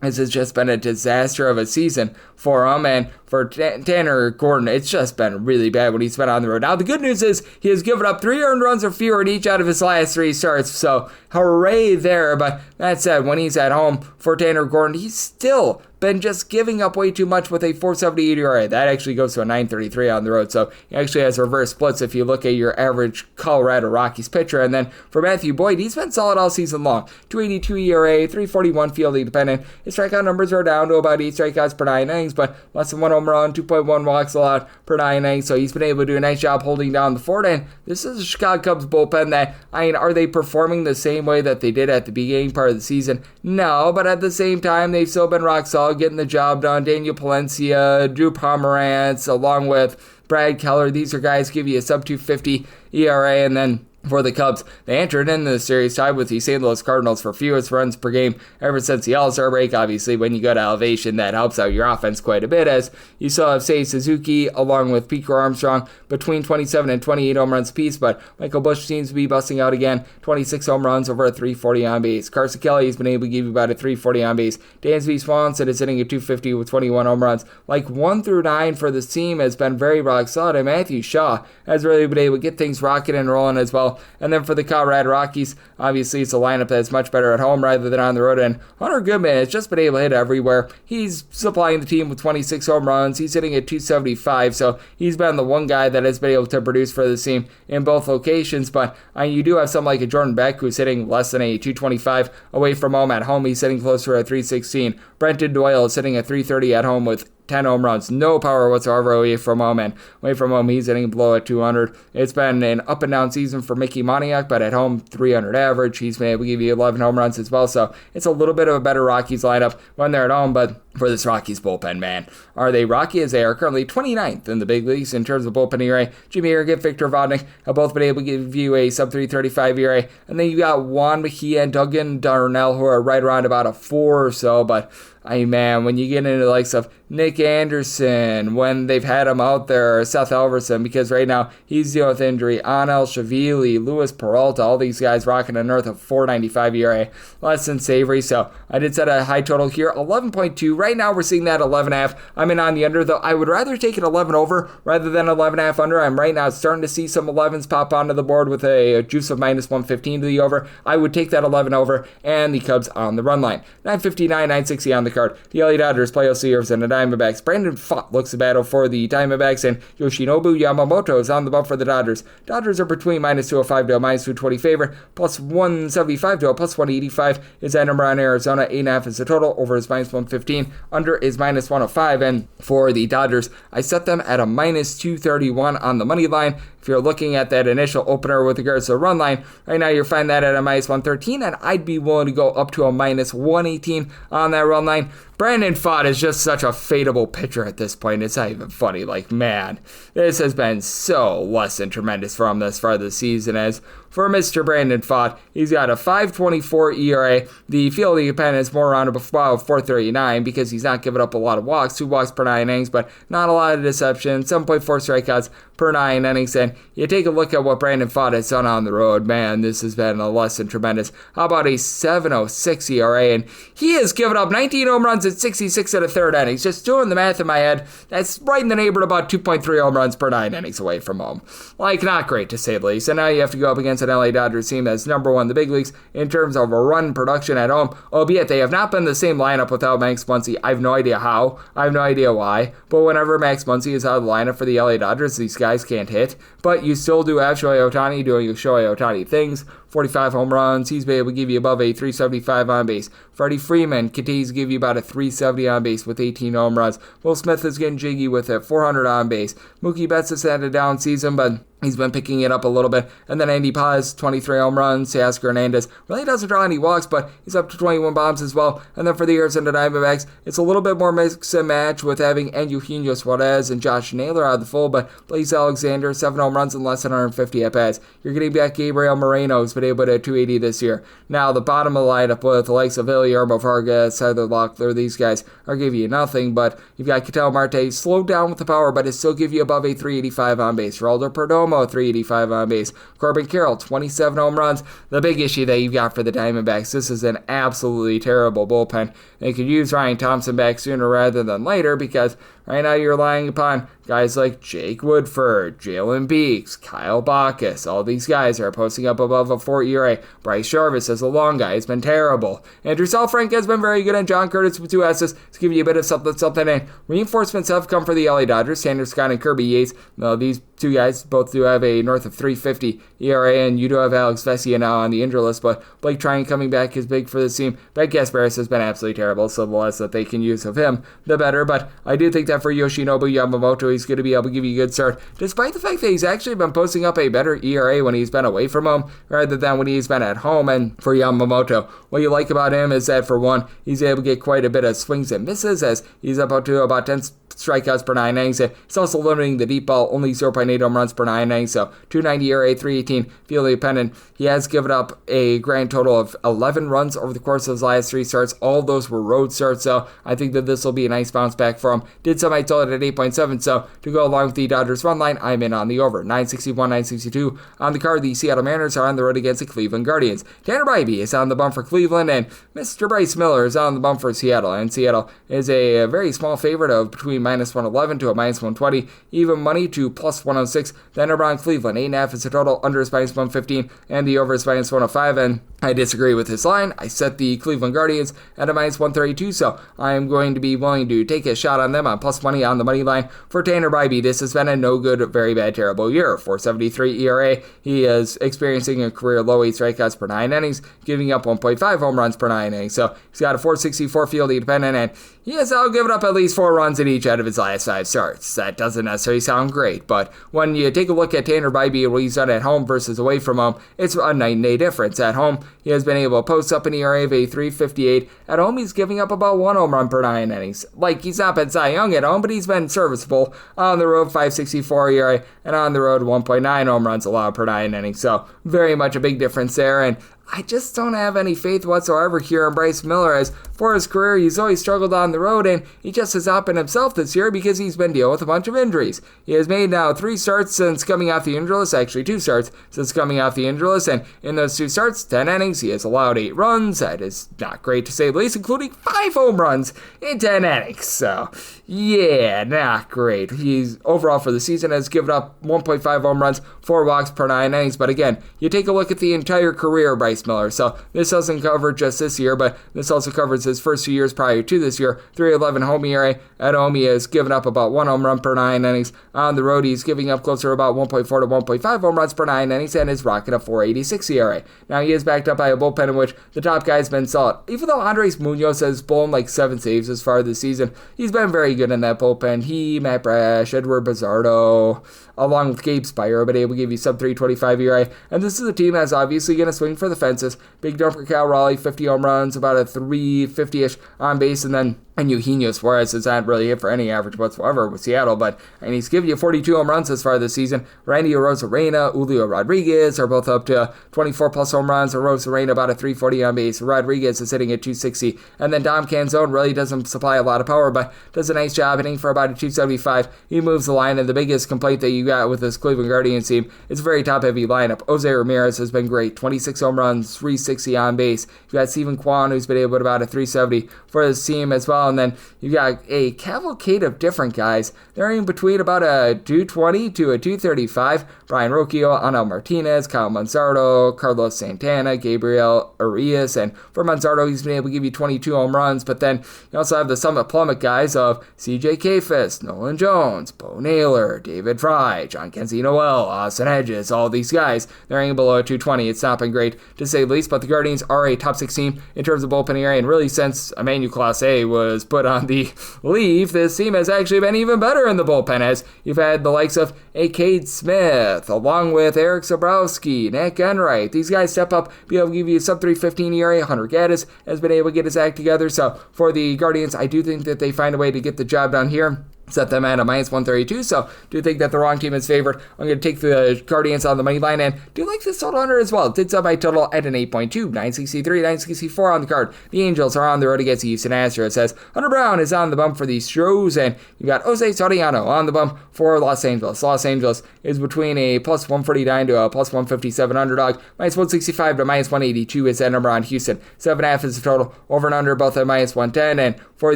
This has just been a disaster of a season for him, and for Tanner Gordon, it's just been really bad when he's been on the road. Now, the good news is he has given up 3 earned runs or fewer in each out of his last 3 starts, so hooray there. But that said, when he's at home for Tanner Gordon, he's still been just giving up way too much with a 4.78 ERA. That actually goes to a 9.33 on the road, so he actually has reverse splits if you look at your average Colorado Rockies pitcher. And then for Matthew Boyd, he's been solid all season long. 2.82 ERA, 3.41 fielding dependent. His strikeout numbers are down to about 8 strikeouts per 9 innings, but less than 1 home run, 2.1 walks allowed per 9 innings, so he's been able to do a nice job holding down the fort. And this is a Chicago Cubs bullpen that, are they performing the same way that they did at the beginning part of the season? No, but at the same time, they've still been rock solid, getting the job done. Daniel Palencia, Drew Pomerantz, along with Brad Keller. These are guys give you a sub 250 ERA. And then for the Cubs, they entered into the series tied with the St. Louis Cardinals for fewest runs per game ever since the All-Star break. Obviously, when you go to elevation, that helps out your offense quite a bit, as you still have Seiya Suzuki along with Pico Armstrong between 27 and 28 home runs apiece, but Michael Busch seems to be busting out again. 26 home runs over a 340 on base. Carson Kelly has been able to give you about a 340 on base. Dansby Swanson is hitting a 250 with 21 home runs. Like 1 through 9 for this team has been very rock solid, and Matthew Shaw has really been able to get things rocking and rolling as well. And then for the Colorado Rockies, obviously it's a lineup that's much better at home rather than on the road, and Hunter Goodman has just been able to hit everywhere. He's supplying the team with 26 home runs. He's hitting at 275, so he's been the one guy that has been able to produce for the team in both locations. But you do have someone like a Jordan Beck who's hitting less than a 225 away from home. At home, he's hitting closer to a 316. Brenton Doyle is hitting a 330 at home with 10 home runs, no power whatsoever away from home, and away from home he's hitting below at 200. It's been an up and down season for Mickey Moniak, but at home 300 average. He's been able to give you 11 home runs as well, so it's a little bit of a better Rockies lineup when they're at home. But for this Rockies bullpen, man, are they rocky? As they are currently 29th in the big leagues in terms of bullpen ERA. Jimmy Ergitt, Victor Vodnik have both been able to give you a sub 335 ERA, and then you got Juan Mejia and Duggan Darnell who are right around about a 4 or so. But man, when you get into the likes of Nick Anderson, when they've had him out there, Seth Alverson, because right now he's dealing with injury, Anel Shavili, Luis Peralta, all these guys rocking a north of 4.95 ERA, less than savory. So I did set a high total here, 11.2. Right now we're seeing that 11.5. I'm in on the under, though. I would rather take it 11 over rather than 11.5 under. I'm right now starting to see some 11s pop onto the board with a juice of minus 115 to the over. I would take that 11 over, and the Cubs on the run line. 959, 960 on the card. The LA Dodgers play Sears and the Diamondbacks. Brandon Pfaadt looks the battle for the Diamondbacks, and Yoshinobu Yamamoto is on the bump for the Dodgers. Dodgers are between minus 205 to a minus 220 favorite, plus 175 to a plus 185 is that number on Arizona. 8.5 is the total. Over is minus 115. Under is minus 105. And for the Dodgers, I set them at a minus 231 on the money line. If you're looking at that initial opener with regards to the run line, right now you're finding that at a minus 113, and I'd be willing to go up to a minus 118 on that run line. Brandon Pfaadt is just such a fadeable pitcher at this point. It's not even funny. Like, man, this has been so less than tremendous for him thus far this season. As for Mr. Brandon Pfaadt, he's got a 5.24 ERA. The fielding dependent is more around about 4.39 because he's not giving up a lot of walks, 2 walks per 9 innings, but not a lot of deception, 7.4 strikeouts per 9 innings. And you take a look at what Brandon Pfaadt has done on the road, man, this has been a less than tremendous. How about a 7.06 ERA? And he has given up 19 home runs at 66 and a third innings. Just doing the math in my head, that's right in the neighborhood about 2.3 home runs per 9 innings away from home. Like, not great to say the least. And now you have to go up against an LA Dodgers team that's number 1 in the big leagues in terms of a run production at home, albeit they have not been the same lineup without Max Muncy. I have no idea how. I have no idea why. But whenever Max Muncy is out of the lineup for the LA Dodgers, these guys can't hit. But you still do have Shohei Ohtani doing Shohei Ohtani things. 45 home runs. He's been able to give you above a 375 on base. Freddie Freeman continues to give you about a 370 on base with 18 home runs. Will Smith is getting jiggy with it, 400 on base. Mookie Betts has had a down season, but he's been picking it up a little bit. And then Andy Paz, 23 home runs. Teoscar Hernandez really doesn't draw any walks, but he's up to 21 bombs as well. And then for the Arizona Diamondbacks, it's a little bit more mix and match with having Eugenio Suarez and Josh Naylor out of the fold, but Blaze Alexander, 7 home runs and less than 150 at bats. You're getting back Gabriel Moreno, who's been able to 280 this year. Now, the bottom of the lineup with the likes of Guillermo Vargas, Heather Locklear, these guys are giving you nothing, but you've got Ketel Marte, slowed down with the power, but it still give you above a 385 on base. Geraldo Perdomo Romo, 385 on base. Corbin Carroll, 27 home runs. The big issue that you've got for the Diamondbacks, this is an absolutely terrible bullpen. They could use Ryan Thompson back sooner rather than later because right now you're relying upon guys like Jake Woodford, Jalen Beeks, Kyle Bacchus. All these guys are posting up above a 4 ERA. Bryce Jarvis as a long guy has been terrible. Andrew Saalfrank has been very good, and John Curtis with 2 S's to give you a bit of something. And reinforcements have come for the LA Dodgers. Tanner Scott and Kirby Yates. These two guys both do have a north of 350 ERA, and you do have Alex Vesia now on the injury list, but Blake Trine coming back is big for this team. Ben Gasparis has been absolutely terrible, so the less that they can use of him, the better. But I do think that for Yoshinobu Yamamoto, he's going to be able to give you a good start, despite the fact that he's actually been posting up a better ERA when he's been away from home rather than when he's been at home. And for Yamamoto, what you like about him is that, for one, he's able to get quite a bit of swings and misses, as he's up to about 10 strikeouts per 9 innings. He's also limiting the deep ball, only 0.8 home runs per 9 innings, so 290 ERA, 318 fielding dependent. He has given up a grand total of 11 runs over the course of his last 3 starts. All of those were road starts, so I think that this will be a nice bounce back for him. Did some I told it at 8.7, so to go along with the Dodgers run line, I'm in on the over. 961, 962 on the card. The Seattle Mariners are on the road against the Cleveland Guardians. Tanner Bybee is on the bump for Cleveland, and Mr. Bryce Miller is on the bump for Seattle. And Seattle is a very small favorite of between minus 111 to a minus 120, even money to plus 106. Then around Cleveland, 8.5 is the total, under is minus 115, and the over is minus 105. And I disagree with his line. I set the Cleveland Guardians at a minus 132, so I am going to be willing to take a shot on them on plus money on the money line for Tanner Bybee. This has been a no good, very bad, terrible year. 4.73 ERA. He is experiencing a career low 8 strikeouts per 9 innings, giving up 1.5 home runs per 9 innings. So he's got a 4.64 fielding dependent, and he has now given up at least 4 runs in each out of his last 5 starts. That doesn't necessarily sound great, but when you take a look at Tanner Bybee and what he's done at home versus away from home, it's a night and day difference. At home, he has been able to post up an ERA of a 3.58. At home, he's giving up about 1 home run per 9 innings. Like, he's not been Cy Young at home, but he's been serviceable. On the road, 5.64 ERA, and on the road, 1.9 home runs allowed per 9 innings. So very much a big difference there, and I just don't have any faith whatsoever here in Bryce Miller, as for his career, he's always struggled on the road, and he just has not been himself this year because he's been dealing with a bunch of injuries. He has made now 3 starts since coming off the injury list, actually 2 starts since coming off the injury list, and in those 2 starts, 10 innings, he has allowed 8 runs. That is not great to say the least, including 5 home runs in 10 innings. So, yeah, not great. He's, overall for the season, has given up 1.5 home runs, 4 walks per 9 innings, but again, you take a look at the entire career of Bryce Miller. So this doesn't cover just this year, but this also covers his first 2 years prior to this year. 3.11 home ERA. At home, he has given up about 1 home run per 9 innings. On the road, he's giving up closer to about 1.4 to 1.5 home runs per 9 innings, and is rocking a 4.86 ERA. Now, he is backed up by a bullpen in which the top guy's been solid. Even though Andres Munoz has blown like 7 saves as far this season, he's been very good in that bullpen. He, Matt Brash, Edward Bizardo, along with Gabe Spire, but able to give you sub 3.25 ERA. And this is a team that's obviously going to swing for the fences. Big dumper Cal Raleigh, 50 home runs, about a 350-ish on base, and then Eugenio Suarez has not really hit for any average whatsoever with Seattle, and he's given you 42 home runs as far this season. Randy Arozarena, Julio Rodriguez are both up to 24 plus home runs. Arozarena about a 340 on base. Rodriguez is hitting at 260, and then Dom Canzone really doesn't supply a lot of power, but does a nice job hitting for about a 275. He moves the line, and the biggest complaint that you got with this Cleveland Guardians team, it's a very top-heavy lineup. Jose Ramirez has been great, 26 home runs, 360 on base. You got Stephen Kwan, who's been able to about a 370 for this team as well. And then you got a cavalcade of different guys. They're in between about a 220 to a 235. Brian Rocchio, Anel Martinez, Kyle Manzardo, Carlos Santana, Gabriel Arias. And for Manzardo, he's been able to give you 22 home runs. But then you also have the Summit Plummet guys of CJ Kafis, Nolan Jones, Bo Naylor, David Fry, John Kenzie Noel, Austin Hedges, all these guys. They're in below 220. It's not been great to say the least, but the Guardians are a top 6 team in terms of bullpen ERA, and really since Emmanuel Clase was put on the leave, this team has actually been even better in the bullpen, as you've had the likes of a Cade Smith, along with Eric Zabrowski, Nick Enright. These guys step up, be able to give you a sub 315 ERA. Hunter Gaddis has been able to get his act together, so for the Guardians, I do think that they find a way to get the job done here. set them at a minus 132, so do think that the wrong team is favored. I'm going to take the Guardians on the money line, and do like this total under as well. Did set my total at an 8.2, 963, 964 on the card. The Angels are on the road against the Houston Astros. It says Hunter Brown is on the bump for the Astros, and you've got Jose Soriano on the bump for Los Angeles. Los Angeles is between a plus 149 to a plus 157 underdog. Minus 165 to minus 182 is that number on Houston. 7.5 is the total. Over and under both at minus 110, and for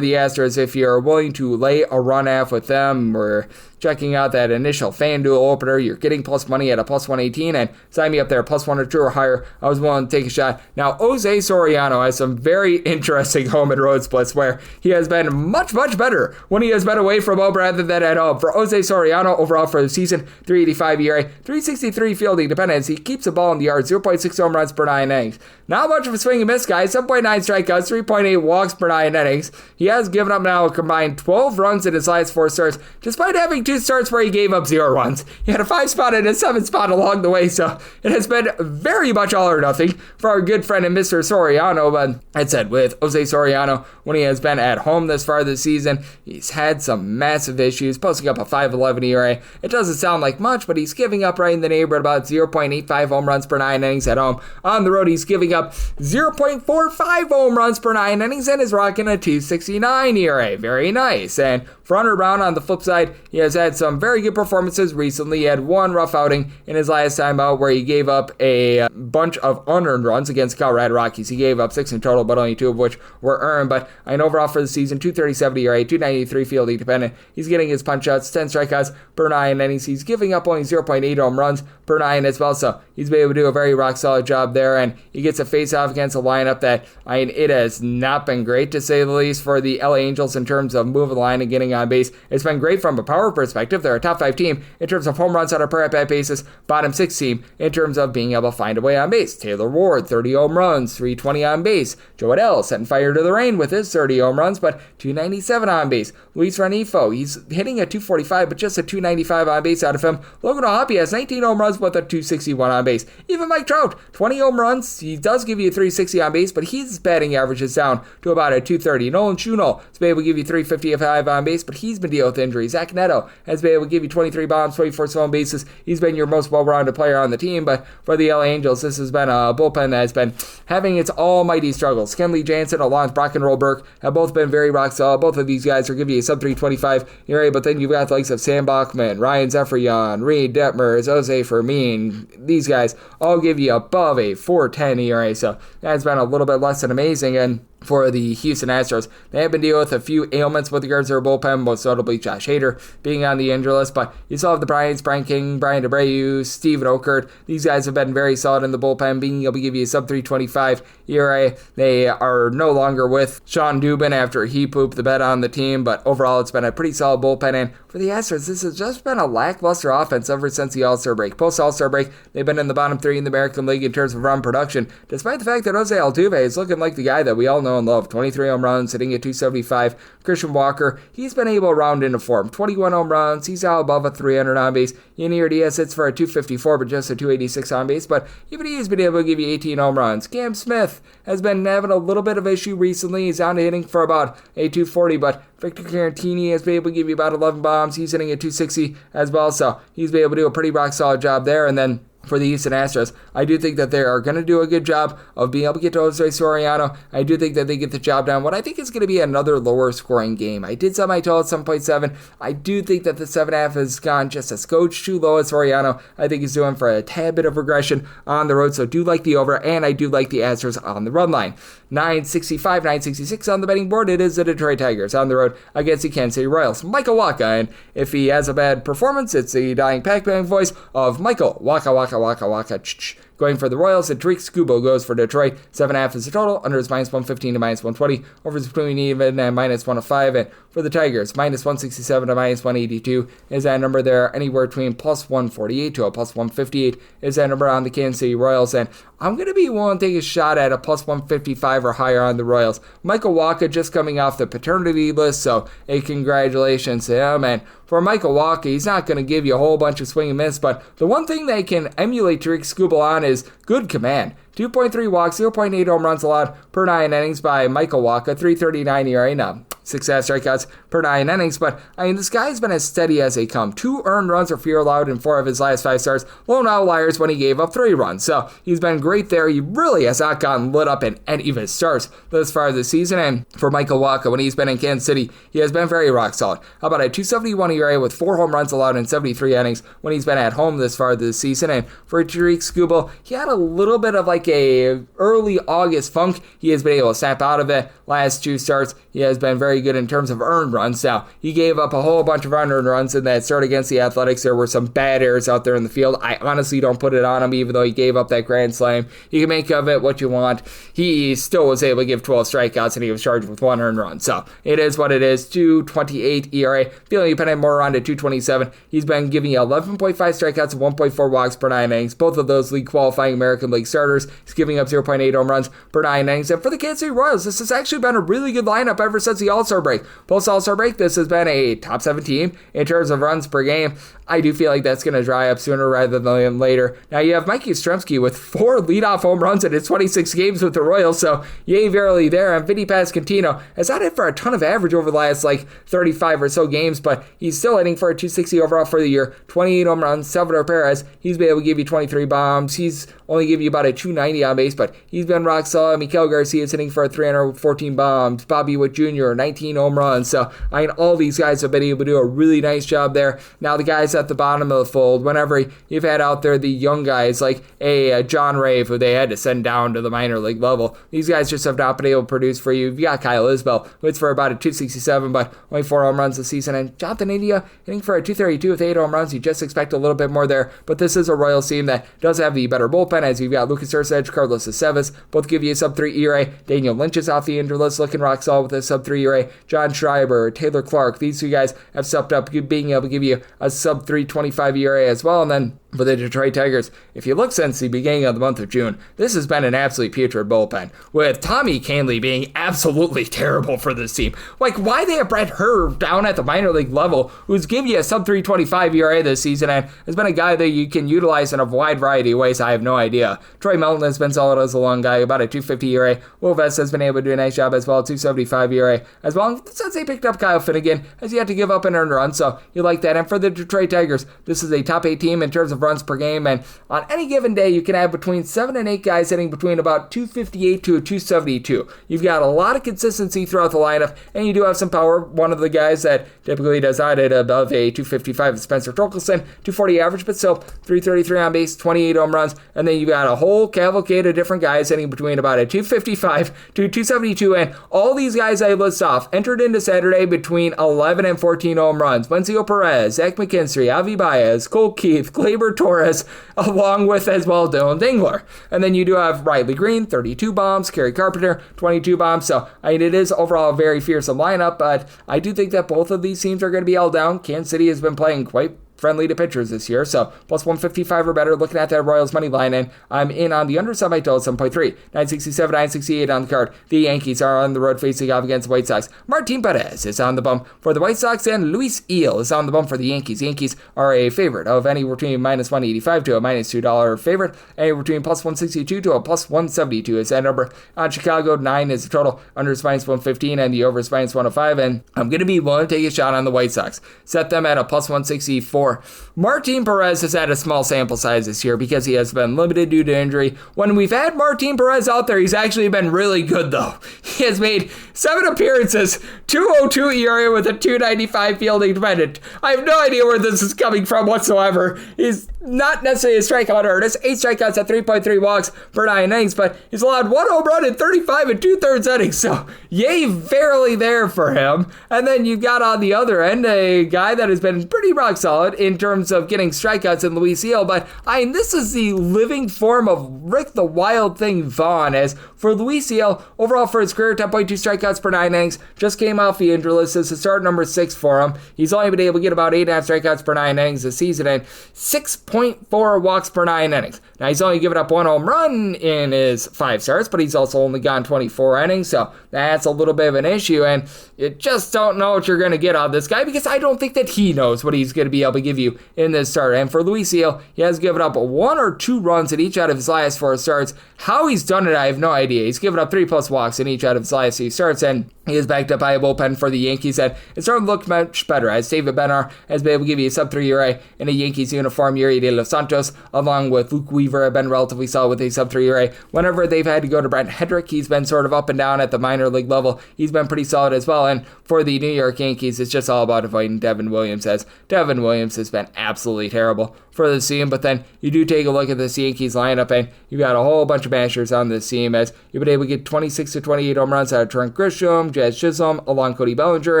the Astros, if you're willing to lay a run half with them, we're checking out that initial FanDuel opener. You're getting plus money at a plus 118, and sign me up there, plus 102 or higher. I was willing to take a shot. Now, Jose Soriano has some very interesting home and road splits where he has been much, much better when he has been away from home rather than at home. For Jose Soriano, overall for the season, 385 ERA, 363 fielding dependence. He keeps the ball in the yard, 0.6 home runs per 9 innings. Not much of a swing and miss guy, 7.9 strikeouts, 3.8 walks per 9 innings. He has given up now a combined 12 runs in his last 4 starts, despite having 2 starts where he gave up 0 runs. He had a 5 spot and a 7 spot along the way, so it has been very much all or nothing for our good friend and Mr. Soriano. But that said, with Jose Soriano, when he has been at home this far this season, he's had some massive issues, posting up a 5.11 ERA. It doesn't sound like much, but he's giving up right in the neighborhood about 0.85 home runs per 9 innings at home. On the road, he's giving up 0.45 home runs per 9 innings and is rocking a 2.69 ERA. Very nice. And for Hunter Brown, on the flip side, he has had some very good performances recently. He had one rough outing in his last time out where he gave up a bunch of unearned runs against Colorado Rockies. He gave up 6 in total, but only 2 of which were earned. But overall for the season, 2.37 ERA, 2.93 fielding dependent. He's getting his punch outs, 10 strikeouts per 9 innings. He's giving up only 0.8 home runs per 9 as well. So he's been able to do a very rock solid job there. And he gets a face off against a lineup that, it has not been great to say the least for the LA Angels in terms of moving the line and getting on base. It's been great from a power perspective. They're a top 5 team in terms of home runs on a per at-bat basis, bottom 6 team in terms of being able to find a way on base. Taylor Ward, 30 home runs, 320 on base. Joe Adell setting fire to the rain with his 30 home runs, but 297 on base. Luis Renifo, he's hitting a 245, but just a 295 on base out of him. Logan O'Hoppe has 19 home runs with a 261 on base. Even Mike Trout, 20 home runs. He does give you a 360 on base, but his batting average is down to about a 230. Nolan Schunnell has been able to give you 355 on base, but he's been dealing with injuries. Zach Neto has been able to give you 23 bombs, 24 stolen bases. He's been your most well-rounded player on the team, but for the LA Angels, this has been a bullpen that has been having its almighty struggles. Kenley Jansen along with Brock and Roll Burke have both been very rock solid. Both of these guys are giving you a sub-325 ERA, but then you've got the likes of Sam Bachman, Ryan Zephyrian, Reed Detmers, Jose Fermin. These guys all give you above a 4.10 ERA, so that's been a little bit less than amazing. And for the Houston Astros, they have been dealing with a few ailments with regards to their bullpen, most notably Josh Hader being on the injury list, but you still have the Bryants, Brian King, Brian DeBreu, Steven Okert. These guys have been very solid in the bullpen, being able to give you a sub-325 ERA. They are no longer with Sean Dubin after he pooped the bed on the team, but overall it's been a pretty solid bullpen, and for the Astros, this has just been a lackluster offense ever since the All-Star break. Post-All-Star break, they've been in the bottom 3 in the American League in terms of run production, despite the fact that Jose Altuve is looking like the guy that we all know and love. 23 home runs, hitting at 275. Christian Walker, he's been able to round into form. 21 home runs, he's out above a 300 on base. Yanier Diaz hits for a 254, but just a 286 on base, but even he's been able to give you 18 home runs. Cam Smith has been having a little bit of issue recently. He's down to hitting for about a 240, but Victor Caratini has been able to give you about 11 bombs. He's hitting at 260 as well, so he's been able to do a pretty rock solid job there. And then for the Houston Astros, I do think that they are going to do a good job of being able to get to Jose Soriano. I do think that they get the job done. What I think is going to be another lower scoring game. I did set my total at 7.7. I do think that the 7.5 has gone just a scotch too low as Soriano. I think he's doing for a tad bit of regression on the road, so do like the over, and I do like the Astros on the run line. 965, 966 on the betting board. It is the Detroit Tigers on the road against the Kansas City Royals. Michael Wacha, and if he has a bad performance, it's the dying Pac-Man voice of Michael Wacha Wacha Wacha Wacha. Going for the Royals, and Tariq Skubal goes for Detroit. 7.5 is the total. Under is minus 115 to minus 120. Over is between even and minus 105. And for the Tigers, minus 167 to minus 182 is that number there. Anywhere between plus 148 to a plus 158 is that number on the Kansas City Royals. And I'm going to be willing to take a shot at a plus 155 or higher on the Royals. Michael Wacha just coming off the paternity list, so a congratulations to him. And for Michael Wacha, he's not going to give you a whole bunch of swing and miss, but the one thing they can emulate Tariq Skubal on is good command. 2.3 walks, 0.8 home runs allowed per 9 innings by Michael Wacha, 3.39 ERA. Now, 6.5 strikeouts per 9 innings. But, this guy's been as steady as they come. 2 earned runs or fewer allowed in 4 of his last 5 starts. Lone outliers when he gave up 3 runs. So, he's been great there. He really has not gotten lit up in any of his starts thus far this season. And for Michael Wacha, when he's been in Kansas City, he has been very rock solid. How about a 2.71 ERA with 4 home runs allowed in 73 innings when he's been at home this far this season. And for Tariq Skubal, he had a little bit of like a early August funk. He has been able to snap out of it. Last 2 starts, he has been very good in terms of earned runs. Now, he gave up a whole bunch of unearned runs in that start against the Athletics. There were some bad errors out there in the field. I honestly don't put it on him, even though he gave up that grand slam. You can make of it what you want. He still was able to give 12 strikeouts, and he was charged with 1 earned run. So, it is what it is. 2.28 ERA. Feeling you put more around to 2.27. He's been giving you 11.5 strikeouts and 1.4 walks per 9 innings. Both of those league qualifying American League starters. He's giving up 0.8 home runs per 9 innings. And for the Kansas City Royals, this has actually been a really good lineup ever since the All-Star break. Post All-Star break, this has been a top 7 team in terms of runs per game. I do feel like that's going to dry up sooner rather than later. Now you have Mikey Yastrzemski with 4 leadoff home runs in his 26 games with the Royals, so yay verily there. And Vinny Pasquantino has not hit for a ton of average over the last 35 or so games, but he's still hitting for a 260 overall for the year. 28 home runs. Salvador Perez, he's been able to give you 23 bombs. He's only give you about a 290 on base, but he's been rock solid. Miguel Garcia is hitting for a 314 bombs. Bobby Witt Jr., 19 home runs. So, all these guys have been able to do a really nice job there. Now, the guys at the bottom of the fold, whenever you've had out there the young guys like a John Rave, who they had to send down to the minor league level, these guys just have not been able to produce for you. You got Kyle Isbell, who hits for about a 267, but only 4 home runs this season. And Jonathan India hitting for a 232 with 8 home runs. You just expect a little bit more there, but this is a Royals team that does have the better bullpen, as you've got Lucas Erceg, Carlos Aceves, both give you a sub-3 ERA. Daniel Lynch is off the injured list, looking rock solid with a sub-3 ERA. John Schreiber, Taylor Clark, these 2 guys have stepped up, being able to give you a sub-325 ERA as well. And then for the Detroit Tigers, if you look since the beginning of the month of June, this has been an absolutely putrid bullpen, with Tommy Kahnle being absolutely terrible for this team. Why they have Brett Herb down at the minor league level, who's given you a sub-325 ERA this season, and has been a guy that you can utilize in a wide variety of ways, I have no idea. Troy Melton has been solid as a long guy, about a 250 ERA. Will Vest has been able to do a nice job as well, 275 ERA as well. Since they picked up Kyle Finnegan, has yet to give up an earned run, so you like that. And for the Detroit Tigers, this is a top 8 team in terms of runs per game, and on any given day, you can have between 7 and 8 guys hitting between about 258 to a 272. You've got a lot of consistency throughout the lineup, and you do have some power. One of the guys that typically does not hit above a 255 is Spencer Torkelson, 240 average, but still 333 on base, 28 home runs, and then you got a whole cavalcade of different guys hitting between about a 255 to 272, and all these guys I list off entered into Saturday between 11 and 14 home runs. Vencio Perez, Zach McKinstry, Avi Baez, Cole Keith, Gleyber Torres, along with as well Dylan Dingler. And then you do have Riley Green, 32 bombs, Kerry Carpenter, 22 bombs. So, it is overall a very fearsome lineup, but I do think that both of these teams are going to be held down. Kansas City has been playing quite friendly to pitchers this year, so plus 155 or better. Looking at that Royals money line, and I'm in on the underside by total 7.3, 967, 968 on the card. The Yankees are on the road facing off against the White Sox. Martin Perez is on the bump for the White Sox, and Luis Eel is on the bump for the Yankees. Yankees are a favorite of anywhere between minus 185 to a minus $2 favorite, anywhere between plus 162 to a plus 172 is that number. On Chicago, 9 is the total, under is minus 115, and the over is minus 105, and I'm going to be willing to take a shot on the White Sox. Set them at a plus 164. Martin Perez has had a small sample size this year because he has been limited due to injury. When we've had Martin Perez out there, he's actually been really good, though. He has made 7 appearances, 2.02 ERA with a 2.95 fielding dependent. I have no idea where this is coming from whatsoever. He's not necessarily a strikeout artist. 8 strikeouts at 3.3 walks per 9 innings, but he's allowed 1 home run in 35 and 2/3 innings. So, yay, verily there for him. And then you've got on the other end a guy that has been pretty rock solid in terms of getting strikeouts in Luis Eel, but this is the living form of Rick the Wild Thing Vaughn. As for Luis Eel, overall for his career, 10.2 strikeouts per 9 innings, just came off the injury list. This is start number 6 for him. He's only been able to get about 8.5 strikeouts per 9 innings this season, and 6.4 walks per 9 innings. Now, he's only given up 1 home run in his 5 starts, but he's also only gone 24 innings, so that's a little bit of an issue, and you just don't know what you're going to get out of this guy, because I don't think that he knows what he's going to be able to give you in this start. And for Luis Gil, he has given up 1 or 2 runs in each out of his last 4 starts. How he's done it, I have no idea. He's given up 3+ walks in each out of his last 2 starts, and he is backed up by a bullpen for the Yankees, and it's starting to look much better as David Bednar has been able to give you a sub-3 ERA in a Yankees uniform. Yuri De Los Santos, along with Luke Weaver, have been relatively solid with a sub-3 ERA. Whenever they've had to go to Brent Hendrick, he's been sort of up and down at the minor league level. He's been pretty solid as well, and for the New York Yankees, it's just all about avoiding Devin Williams, as Devin Williams has been absolutely terrible for the team. But then you do take a look at this Yankees lineup, and you've got a whole bunch of mashers on this team, as you've been able to get 26 to 28 home runs out of Trent Grisham, Jazz Chisholm, along Cody Bellinger,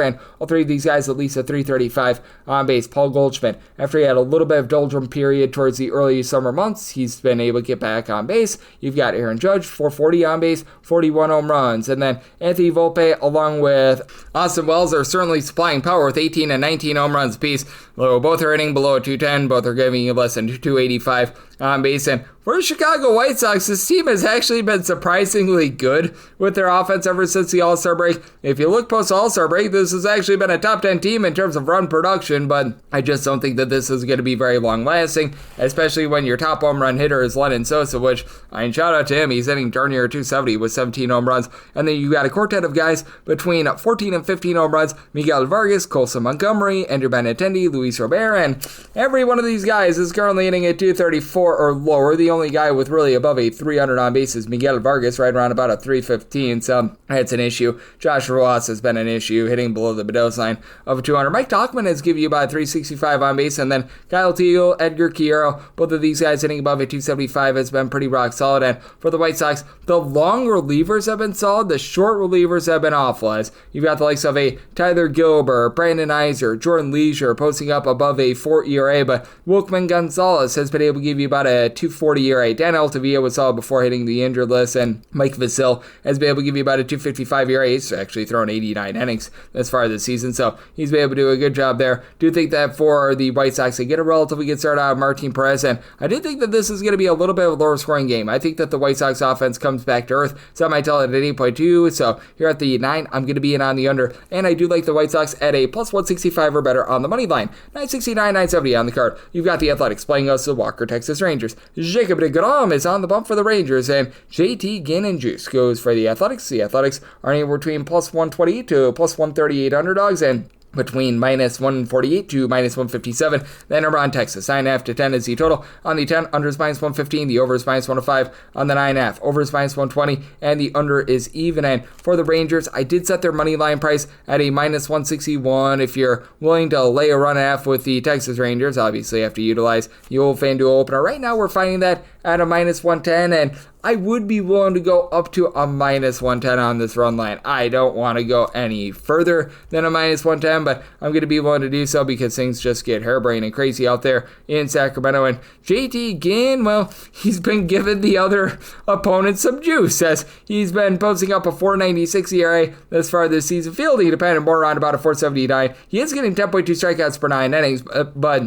and all 3 of these guys at least a 335 on base. Paul Goldschmidt, after he had a little bit of doldrum period towards the early summer months, he's been able to get back on base. You've got Aaron Judge, 440 on base, 41 home runs, and then Anthony Volpe along with Austin Wells are certainly supplying power with 18 and 19 home runs apiece. Though both are hitting below 210, both are giving you less than 285 on base. And for the Chicago White Sox, this team has actually been surprisingly good with their offense ever since the All-Star break. If you look post-All-Star break, this has actually been a top 10 team in terms of run production, but I just don't think that this is going to be very long-lasting, especially when your top home run hitter is Lennon Sosa, which, I mean, shout out to him. He's hitting darn near 270 with 17 home runs. And then you got a quartet of guys between 14 and 15 home runs: Miguel Vargas, Colson Montgomery, Andrew Benintendi, Luis Robert, and every one of these guys is currently hitting at 234 or lower. The only guy with really above a 300 on base is Miguel Vargas, right around about a 315, so that's an issue. Josh Rojas has been an issue, hitting below the Bedos line of a 200. Mike Tauchman has given you about 365 on base, and then Kyle Teagle, Edgar Quiero, both of these guys hitting above a 275 has been pretty rock solid. And for the White Sox, the long relievers have been solid, the short relievers have been awful, as you've got the likes of a Tyler Gilbert, Brandon Iser, Jordan Leisure posting up above a 4 ERA, but Wilkman Gonzalez has been able to give you about a 240 ERA. Dan Altavilla was solid before hitting the injured list, and Mike Vasil has been able to give you about a 255 ERA. He's actually thrown 89 innings as far as the season, so he's been able to do a good job there. Do think that for the White Sox, they get a relatively good start out of Martin Perez, and I do think that this is going to be a little bit of a lower scoring game. I think that the White Sox offense comes back to earth. Some might tell it at 8.2, so here at the 9, I'm going to be in on the under, and I do like the White Sox at a plus 165 or better on the money line. 969, 970 on the card. You've got the Athletics playing us the Walker, Texas Rangers. Jacob deGrom is on the bump for the Rangers, and JT Ginn-Juice goes for the Athletics. The Athletics are anywhere between plus 120 to plus 138 underdogs, and between minus 148 to minus 157. Then over on Texas, 9.5 to 10 is the total. On the 10, under is minus 115, the over is minus 105. On the 9.5, over is minus 120, and the under is even. And for the Rangers, I did set their money line price at a minus 161. If you're willing to lay a run half with the Texas Rangers, obviously you have to utilize the old FanDuel opener. Right now, we're finding that at a minus 110, and I would be willing to go up to a minus 110 on this run line. I don't want to go any further than a minus 110, but I'm going to be willing to do so because things just get harebrained and crazy out there in Sacramento. And JT Ginn, well, he's been giving the other opponent some juice, as he's been posting up a 4.96 ERA thus far this season, fielding dependent more around about a 4.79. He is getting 10.2 strikeouts per 9 innings, but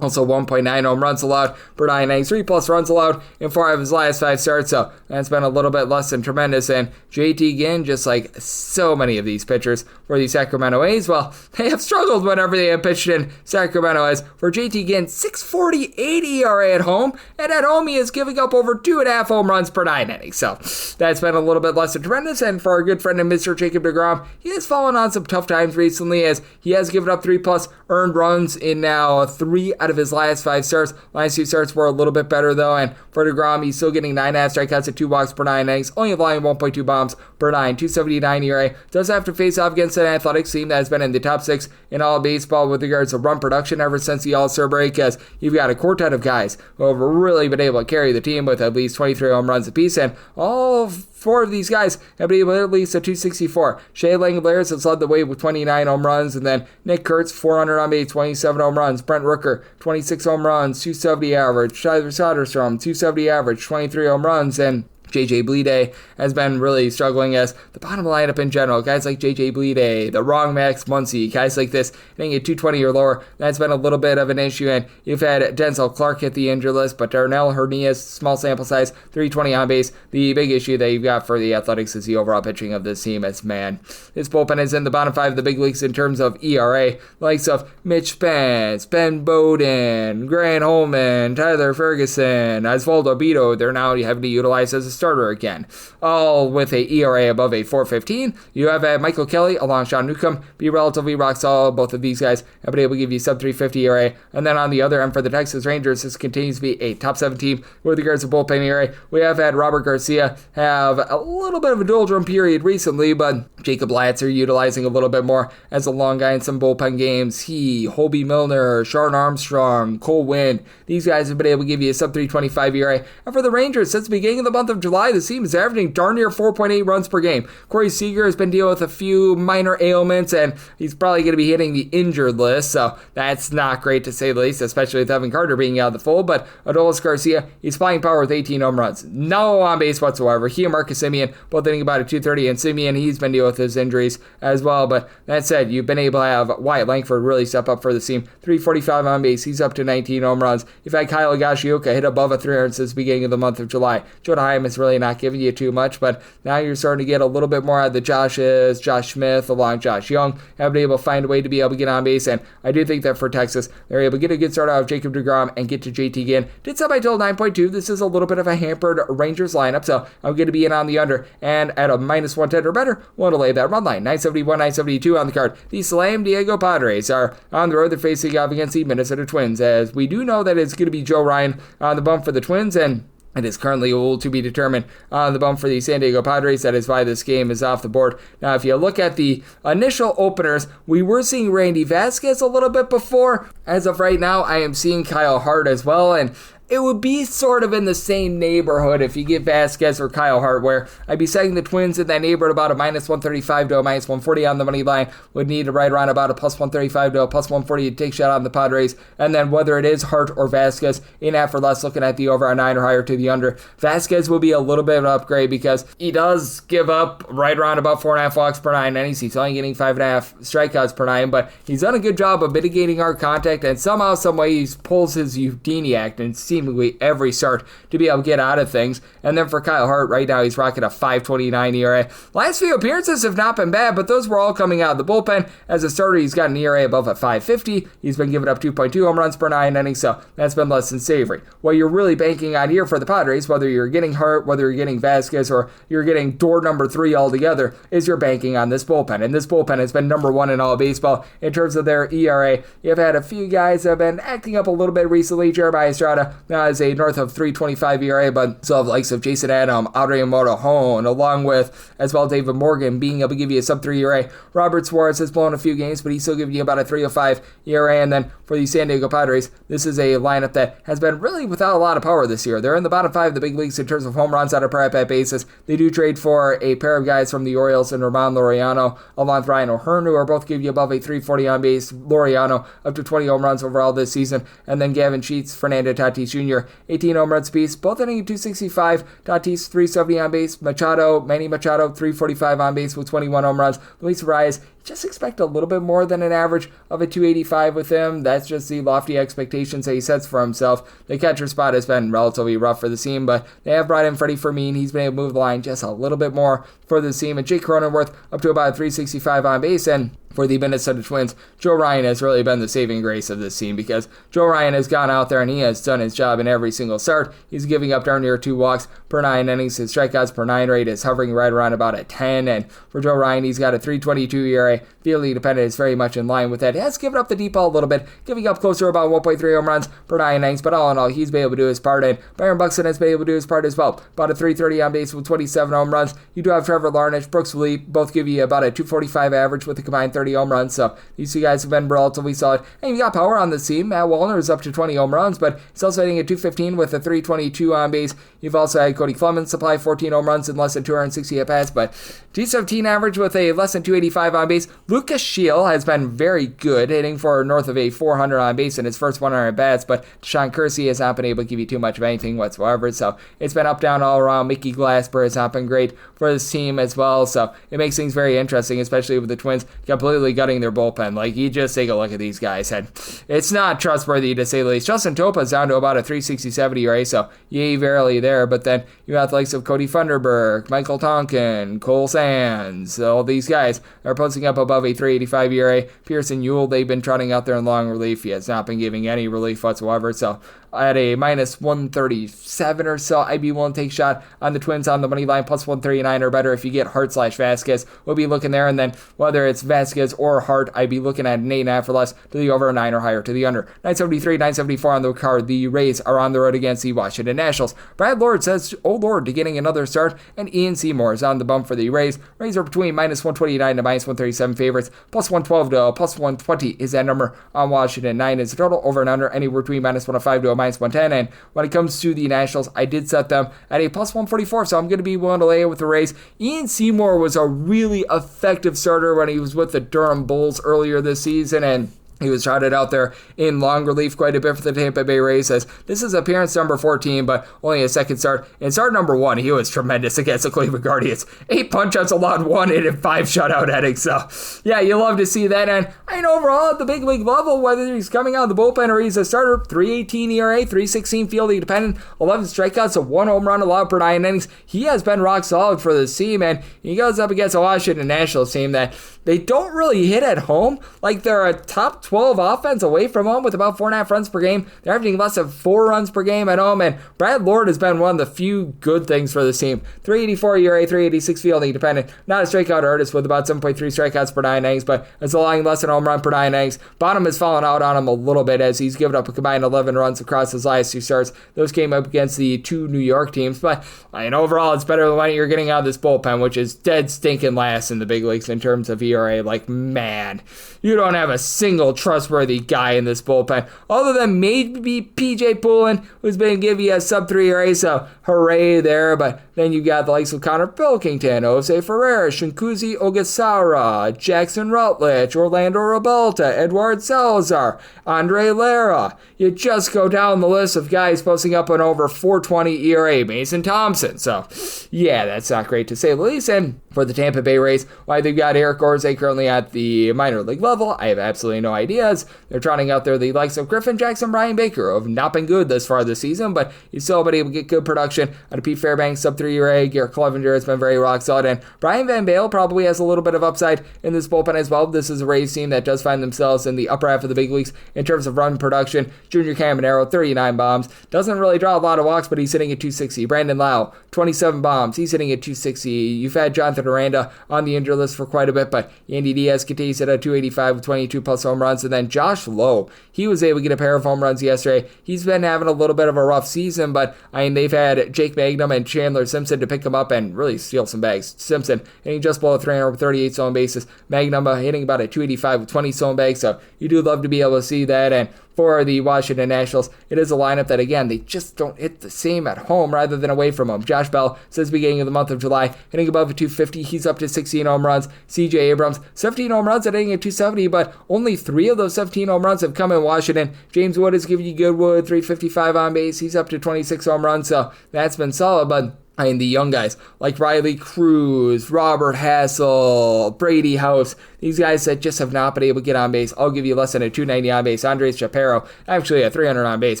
also 1.9 home runs allowed per 9 innings, 3+ runs allowed in 4 of his last 5 starts, so that's been a little bit less than tremendous. And JT Ginn, just like so many of these pitchers for the Sacramento A's, well, they have struggled whenever they have pitched in Sacramento. As for JT Ginn, 6.48 ERA at home, and at home he is giving up over 2.5 home runs per 9 innings, so that's been a little bit less than tremendous. And for our good friend and Mr. Jacob deGrom, he has fallen on some tough times recently, as he has given up 3+ earned runs in now 3 out of his last 5 starts. Last 2 starts were a little bit better though, and for deGrom, he's still getting 9.5 strikeouts at 2 walks per 9 innings, only allowing 1.2 bombs per 9, 2.79 ERA. Does have to face off against an Athletics team that has been in the top 6 in all of baseball with regards to run production ever since the All-Star break, as you've got a quartet of guys who have really been able to carry the team with at least 23 home runs apiece, and all 4 of these guys have been able to hit at least a 264. Shea Langeliers has led the way with 29 home runs, and then Nick Kurtz, 400 on base, 27 home runs. Brent Rooker, 26 home runs, 270 average. Tyler Soderstrom, 270 average, 23 home runs, and JJ Bleday has been really struggling as the bottom lineup in general. Guys like JJ Bleday, the wrong Max Muncy, guys like this hitting at 220 or lower, that's been a little bit of an issue. And you've had Denzel Clark hit the injured list, but Darnell Hernandez, small sample size, 320 on base. The big issue that you've got for the Athletics is the overall pitching of this team. As man, this bullpen is in the bottom 5 of the big leagues in terms of ERA. Likes of Mitch Spence, Ben Bowden, Grant Holman, Tyler Ferguson, Osvaldo Bido, they're now having to utilize as a starter again. All with a ERA above a 4.15. You have Michael Kelly along Sean Newcomb, be relatively rock solid. Both of these guys have been able to give you sub 350 ERA. And then on the other end for the Texas Rangers, this continues to be a top 7 team with regards to bullpen ERA. We have had Robert Garcia have a little bit of a doldrum period recently, but Jacob Latzer utilizing a little bit more as a long guy in some bullpen games. He, Hobie Milner, Sharon Armstrong, Cole Winn, these guys have been able to give you a sub 325 ERA. And for the Rangers, since the beginning of the month of July, the team is averaging darn near 4.8 runs per game. Corey Seager has been dealing with a few minor ailments, and he's probably going to be hitting the injured list, so that's not great to say the least, especially with Evan Carter being out of the fold. But Adolis Garcia, he's flying power with 18 home runs. No on base whatsoever. He and Marcus Semien both hitting about a 230, and Semien, he's been dealing with his injuries as well. But that said, you've been able to have Wyatt Langford really step up for the team. 345 on base. He's up to 19 home runs. You've had Kyle Higashioka hit above a 300 since the beginning of the month of July. Jonah Heim is really not giving you too much, but now you're starting to get a little bit more out of the Joshes, Josh Smith along Josh Young, have been able to find a way to be able to get on base, and I do think that for Texas, they're able to get a good start out of Jacob deGrom and get to JT Ginn. Did sub by total 9.2. This is a little bit of a hampered Rangers lineup, so I'm going to be in on the under, and at a minus 110 or better, want to lay that run line. 971, 972 on the card. The Slam Diego Padres are on the road. They're facing off against the Minnesota Twins, as we do know that it's going to be Joe Ryan on the bump for the Twins, and it is currently all to be determined on the bump for the San Diego Padres. That is why this game is off the board. Now, if you look at the initial openers, we were seeing Randy Vasquez a little bit before. As of right now, I am seeing Kyle Hart as well, and it would be sort of in the same neighborhood if you get Vasquez or Kyle Hart, where I'd be setting the Twins in that neighborhood about a minus 135 to a minus 140 on the money line. Would need to right around about a plus 135 to a plus 140 to take shot on the Padres. And then whether it is Hart or Vasquez, in at for less, looking at the over on 9 or higher to the under. Vasquez will be a little bit of an upgrade because he does give up right around about 4.5 walks per 9 innings. He's only getting 5.5 strikeouts per 9, but he's done a good job of mitigating hard contact, and somehow, some way, he pulls his Houdini act and seemingly every start to be able to get out of things. And then for Kyle Hart, right now he's rocking a 5.29 ERA. Last few appearances have not been bad, but those were all coming out of the bullpen. As a starter, he's got an ERA above a 5.50. He's been giving up 2.2 home runs per 9 innings, so that's been less than savory. What you're really banking on here for the Padres, whether you're getting Hart, whether you're getting Vasquez, or you're getting door number 3 altogether, is you're banking on this bullpen. And this bullpen has been number 1 in all of baseball in terms of their ERA. You've had a few guys that have been acting up a little bit recently. Jeremiah Estrada now is a north of 3.25 ERA, but so have likes of Jason Adam, Adrian Morejon, along with as well David Morgan being able to give you a sub 3 ERA. Robert Suarez has blown a few games, but he's still giving you about a 3.05 ERA. And then for the San Diego Padres, this is a lineup that has been really without a lot of power this year. They're in the bottom 5 of the big leagues in terms of home runs on a per at-bat basis. They do trade for a pair of guys from the Orioles and Ramon Laureano, along with Ryan O'Hearn, who are both give you above a 340 on base. Laureano up to 20 home runs overall this season, and then Gavin Sheets, Fernando Tatis Jr., 18 home runs apiece, both hitting at 265. Tatis 370 on base. Manny Machado 345 on base with 21 home runs. Luis Arias, just expect a little bit more than an average of a 285 with him. That's just the lofty expectations that he sets for himself. The catcher spot has been relatively rough for the team, but they have brought in Freddie Fermin. He's been able to move the line just a little bit more for the team. And Jake Cronenworth up to about 365 on base. And for the Minnesota Twins, Joe Ryan has really been the saving grace of this team, because Joe Ryan has gone out there and he has done his job in every single start. He's giving up darn near 2 walks per 9 innings. His strikeouts per 9 rate is hovering right around about a 10. And for Joe Ryan, he's got a 3.22 ERA. Fielding dependent is very much in line with that. He has given up the deep ball a little bit, giving up closer to about 1.3 home runs per 9 innings, but all in all, he's been able to do his part, and Byron Buxton has been able to do his part as well. About a 330 on base with 27 home runs. You do have Trevor Larnach, Brooks Lee, both give you about a 245 average with a combined 30 home runs, so these two guys have been relatively solid. And you got power on this team. Matt Wallner is up to 20 home runs, but he's also hitting at 215 with a 322 on base. You've also had Cody Clemens supply 14 home runs in less than 260 at-bats, but 217 average with a less than 285 on base. base. Lucas Shield has been very good, hitting for north of a 400 on base in his first 100 bats, but Deshaun Kersey has not been able to give you too much of anything whatsoever, so it's been up, down, all around. Mickey Glasper has not been great for this team as well, so it makes things very interesting, especially with the Twins completely gutting their bullpen. Like, you just take a look at these guys, and it's not trustworthy to say the least. Justin Topa's down to about a 367 ERA, so yay, verily there, but then you got the likes of Cody Funderburk, Michael Tonkin, Cole Sands, all these guys are posting up above a 385 ERA. Pearson Ewell, they've been trotting out there in long relief. He has not been giving any relief whatsoever, so at a minus 137 or so, I'd be willing to take a shot on the Twins on the money line, plus 139 or better. If you get Hart/Vasquez, we'll be looking there, and then whether it's Vasquez or Hart, I'd be looking at an 8.5 or less to the over, a 9 or higher to the under. 973, 974 on the card. The Rays are on the road against the Washington Nationals. Brad Lord says, oh Lord, to getting another start, and Ian Seymour is on the bump for the Rays. Rays are between minus 129 to minus 137 favorites, plus 112 to plus 120 is that number on Washington. 9 is the total, over and under anywhere between minus 105 to a minus 110, and when it comes to the Nationals, I did set them at a plus 144, so I'm going to be willing to lay it with the Rays. Ian Seymour was a really effective starter when he was with the Durham Bulls earlier this season, and he was trotted out there in long relief quite a bit for the Tampa Bay Rays, as this is appearance number 14, but only a second start. In start number 1, he was tremendous against the Cleveland Guardians. 8 punch-outs allowed, 1 hit, and 5 shutout innings. So, yeah, you love to see that. And I mean, overall, at the big league level, whether he's coming out of the bullpen or he's a starter, 318 ERA, 316 fielding dependent, 11 strikeouts, so 1 home run allowed per 9 innings. He has been rock solid for this team, and he goes up against a Washington Nationals team that they don't really hit at home. Like, they're a top 12 offense away from home with about 4.5 runs per game. They're averaging less than 4 runs per game at home, and Brad Lord has been one of the few good things for this team. 384 ERA, 386 fielding dependent. Not a strikeout artist with about 7.3 strikeouts per 9 innings, but it's allowing less than a home run per 9 innings. Bottom has fallen out on him a little bit as he's given up a combined 11 runs across his last 2 starts. Those came up against the 2 New York teams, but I mean, overall, it's better than what you're getting out of this bullpen, which is dead stinking last in the big leagues in terms of ERA. Like, man, you don't have a single trustworthy guy in this bullpen, other than maybe PJ Poulin, who's been giving you a sub-3 ERA, so hooray there. But then you got the likes of Connor Pilkington, Jose Ferrer, Shinkuzi Ogasawara, Jackson Rutledge, Orlando Rebalta, Edward Salazar, Andre Lara. You just go down the list of guys posting up an over 420 ERA, Mason Thompson. So, yeah, that's not great to say the least. And for the Tampa Bay Rays, why they've got Eric Gorze currently at the minor league level, I have absolutely no ideas. They're trotting out there the likes of Griffin Jackson, Brian Baker, who have not been good thus far this season, but he's still been able to get good production out of Pete Fairbanks, sub-3 ERA. Garrett Clevenger has been very rock solid, and Brian Van Bale probably has a little bit of upside in this bullpen as well. This is a Rays team that does find themselves in the upper half of the big leagues in terms of run production. Junior Caminero, 39 bombs. Doesn't really draw a lot of walks, but he's hitting at 260. Brandon Lau, 27 bombs. He's hitting at 260. You've had Jonathan Aranda on the injury list for quite a bit, but Yandy Diaz continues at 285 with 22 plus home runs. And then Josh Lowe, he was able to get a pair of home runs yesterday. He's been having a little bit of a rough season, but I mean, they've had Jake Magnum and Chandler Simpson to pick him up and really steal some bags. Simpson hitting just below 338 stolen bases. Magnum hitting about a 285 with 20 stolen bags, so you do love to be able to see that. And for the Washington Nationals, it is a lineup that, again, they just don't hit the same at home rather than away from home. Josh Bell, since the beginning of the month of July, hitting above a 250. He's up to 16 home runs. CJ Abrams, 17 home runs at hitting at 270, but only 3 of those 17 home runs have come in Washington. James Wood is giving you good wood, 355 on base. He's up to 26 home runs, so that's been solid, but I mean, the young guys like Riley Cruz, Robert Hassel, Brady House, these guys that just have not been able to get on base. I'll give you less than a 290 on base. Andres Chaparro, actually a 300 on base,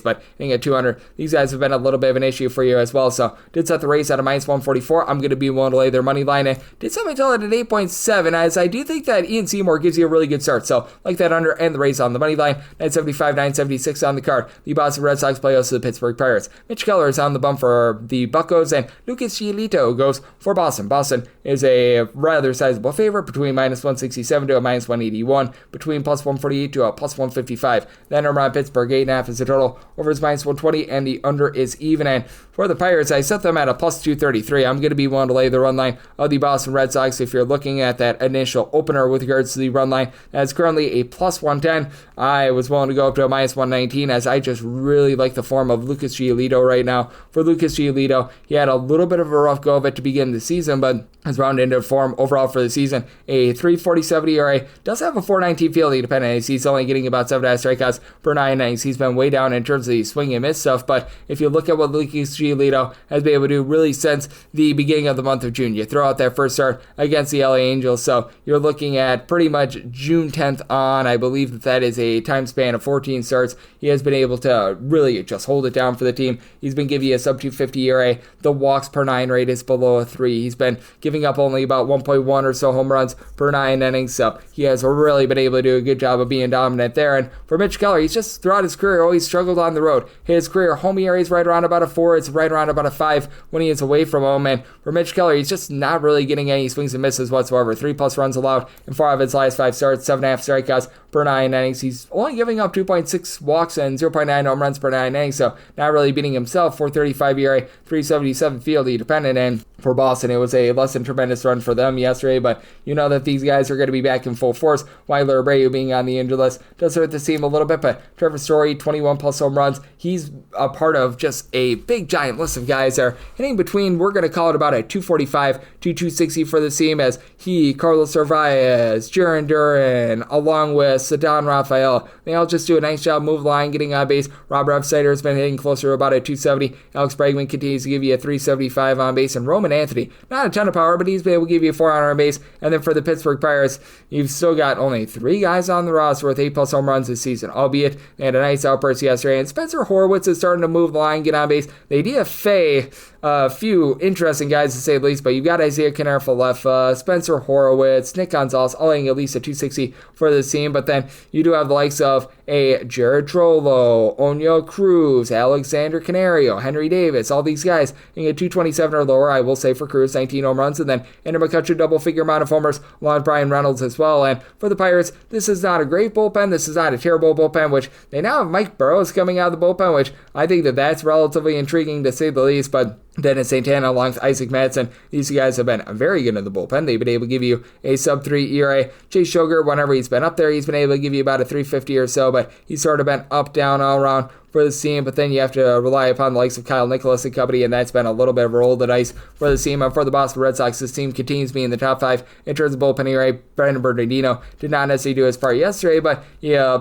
but hitting at 200. These guys have been a little bit of an issue for you as well. So did set the Rays at a minus 144. I'm going to be willing to lay their money line in. Did something till it at 8.7, as I do think that Ian Seymour gives you a really good start. So like that under and the Rays on the money line. 975, 976 on the card. The Boston Red Sox play host to the Pittsburgh Pirates. Mitch Keller is on the bump for the Buccos, and Lucas Giolito goes for Boston. Boston is a rather sizable favorite, between minus 167 to a minus 181, between plus 148 to a plus 155. Then around Pittsburgh, 8.5 is the total. Over is minus 120, and the under is even. And for the Pirates, I set them at a plus 233. I'm going to be willing to lay the run line of the Boston Red Sox. If you're looking at that initial opener with regards to the run line, that's currently a plus 110. I was willing to go up to a minus 119, as I just really like the form of Lucas Giolito right now. For Lucas Giolito, he had a little bit of a rough go of it to begin the season, but has rounded into form overall for the season. A 3.47 ERA, does have a 4.19 fielding dependent. He's only getting about 7.5 strikeouts per 9 innings. He's been way down in terms of the swing and miss stuff, but if you look at what Lucas Giolito has been able to do really since the beginning of the month of June, you throw out that first start against the LA Angels, so you're looking at pretty much June 10th on. I believe that is a time span of 14 starts. He has been able to really just hold it down for the team. He's been giving you a sub 250 ERA. The walks per 9 rate is below a 3. He's been giving up only about 1.1 or so home runs per 9 innings, so he has really been able to do a good job of being dominant there. And for Mitch Keller, he's just throughout his career always struggled on the road. His career home ERA is right around about a 4. It's right around about a 5 when he is away from home. And for Mitch Keller, he's just not really getting any swings and misses whatsoever. 3+ runs allowed in 4 of his last 5 starts, 7.5 strikeouts per 9 innings. He's only giving up 2.6 walks and 0.9 home runs per 9 innings, so not really beating himself. 4.35 ERA, 3.77 fielding dependent, and for Boston, it was a less than tremendous run for them yesterday, but you know that these guys are going to be back in full force. Weiler Abreu being on the injured list does hurt the team a little bit, but Trevor Story, 21+ home runs. He's a part of just a big, giant list of guys that are hitting between, we're going to call it about a 245 to 260 for the team, as he, Carlos Narvaez, Jaron Duran, along with Ceddanne Rafael, they all just do a nice job move the line, getting on base. Robert Upsider has been hitting closer to about a 270. Alex Bregman continues to give you a 375 on base, and Roman Anthony, not a ton of power, but he's been able to give you a 400 on base. And then for the Pittsburgh Pirates, you've still got only 3 guys on the roster with 8+ home runs this season, albeit they had a nice outburst yesterday. And Spencer Horwitz is starting to move the line, get on base. They DFA a few interesting guys to say the least, but you've got Isaiah Kiner-Falefa, Spencer Horwitz, Nick Gonzalez, all hitting at least a 260 for the team. But then you do have the likes of a Jared Trollo, Oneil Cruz, Alexander Canario, Henry Davis, all these guys hitting a 227 or lower. I will say for Cruz, 19 home runs, and then Andrew McCutcheon double-figure amount of homers, along with Brian Reynolds as well. And for the Pirates, this is not a great bullpen. This is not a terrible bullpen, which they now have Mike Burrows coming out of the bullpen, which I think that that's relatively intriguing to say the least, but Dennis Santana along with Isaac Madsen, these guys have been very good in the bullpen. They've been able to give you a sub-3 ERA. Chase Sugar, whenever he's been up there, he's been able to give you about a 350 or so, but he's sort of been up, down, all around for the team, but then you have to rely upon the likes of Kyle Nicholas and company, and that's been a little bit of a roll of the dice for the team. And for the Boston Red Sox, this team continues to be in the top 5 in terms of bullpen ERA. Brandon Bernardino did not necessarily do his part yesterday, but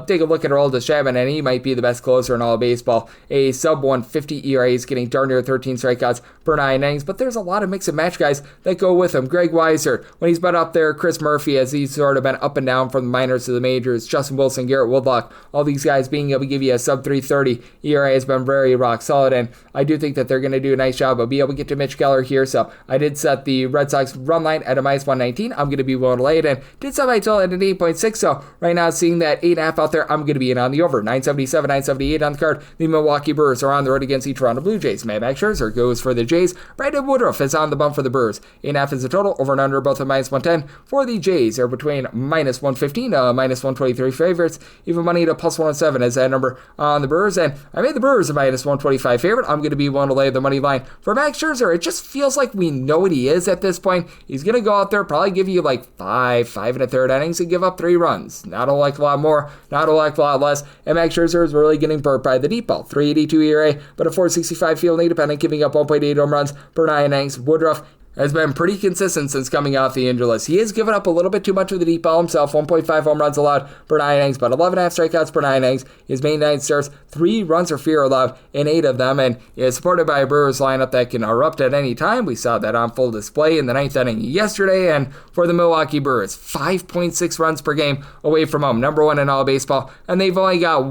take a look at Aroldis Chapman, and he might be the best closer in all of baseball. A sub-150 ERA is getting darn near 13 strikeouts per 9 innings, but there's a lot of mix and match guys that go with him. Greg Weiser, when he's been up there, Chris Murphy, as he's sort of been up and down from the minors to the majors, Justin Wilson, Garrett Woodlock, all these guys being able to give you a sub-330 ERA has been very rock solid, and I do think that they're going to do a nice job of being able to get to Mitch Keller here. So I did set the Red Sox run line at a -119. I'm going to be willing to lay it, and did set my total at an 8.6. So right now, seeing that 8.5 out there, I'm going to be in on the over. 977, 978 on the card. The Milwaukee Brewers are on the road against the Toronto Blue Jays. Matt Scherzer goes for the Jays. Brandon Woodruff is on the bump for the Brewers. 8.5 is the total. Over and under both at -110. For the Jays, they're between -115 to -123 favorites. Even money to +107 is that number on the Brewers, and I made the Brewers a -125 favorite. I'm going to be willing to lay the money line for Max Scherzer. It just feels like we know what he is at this point. He's going to go out there, probably give you like 5 1/3 innings and give up 3 runs. Not a like a lot more, not a like a lot less. And Max Scherzer is really getting burnt by the deep ball. 3.82 ERA, but a 4.65 fielding dependent, giving up 1.8 home runs per 9 innings. Woodruff has been pretty consistent since coming off the injury list. He has given up a little bit too much of the deep ball himself, 1.5 home runs allowed per 9 innings, but 11.5 strikeouts per 9 innings. His main 9 starts, 3 runs or fewer allowed in 8 of them, and is supported by a Brewers lineup that can erupt at any time. We saw that on full display in the 9th inning yesterday, and for the Milwaukee Brewers, 5.6 runs per game away from home, number 1 in all baseball, and they've only got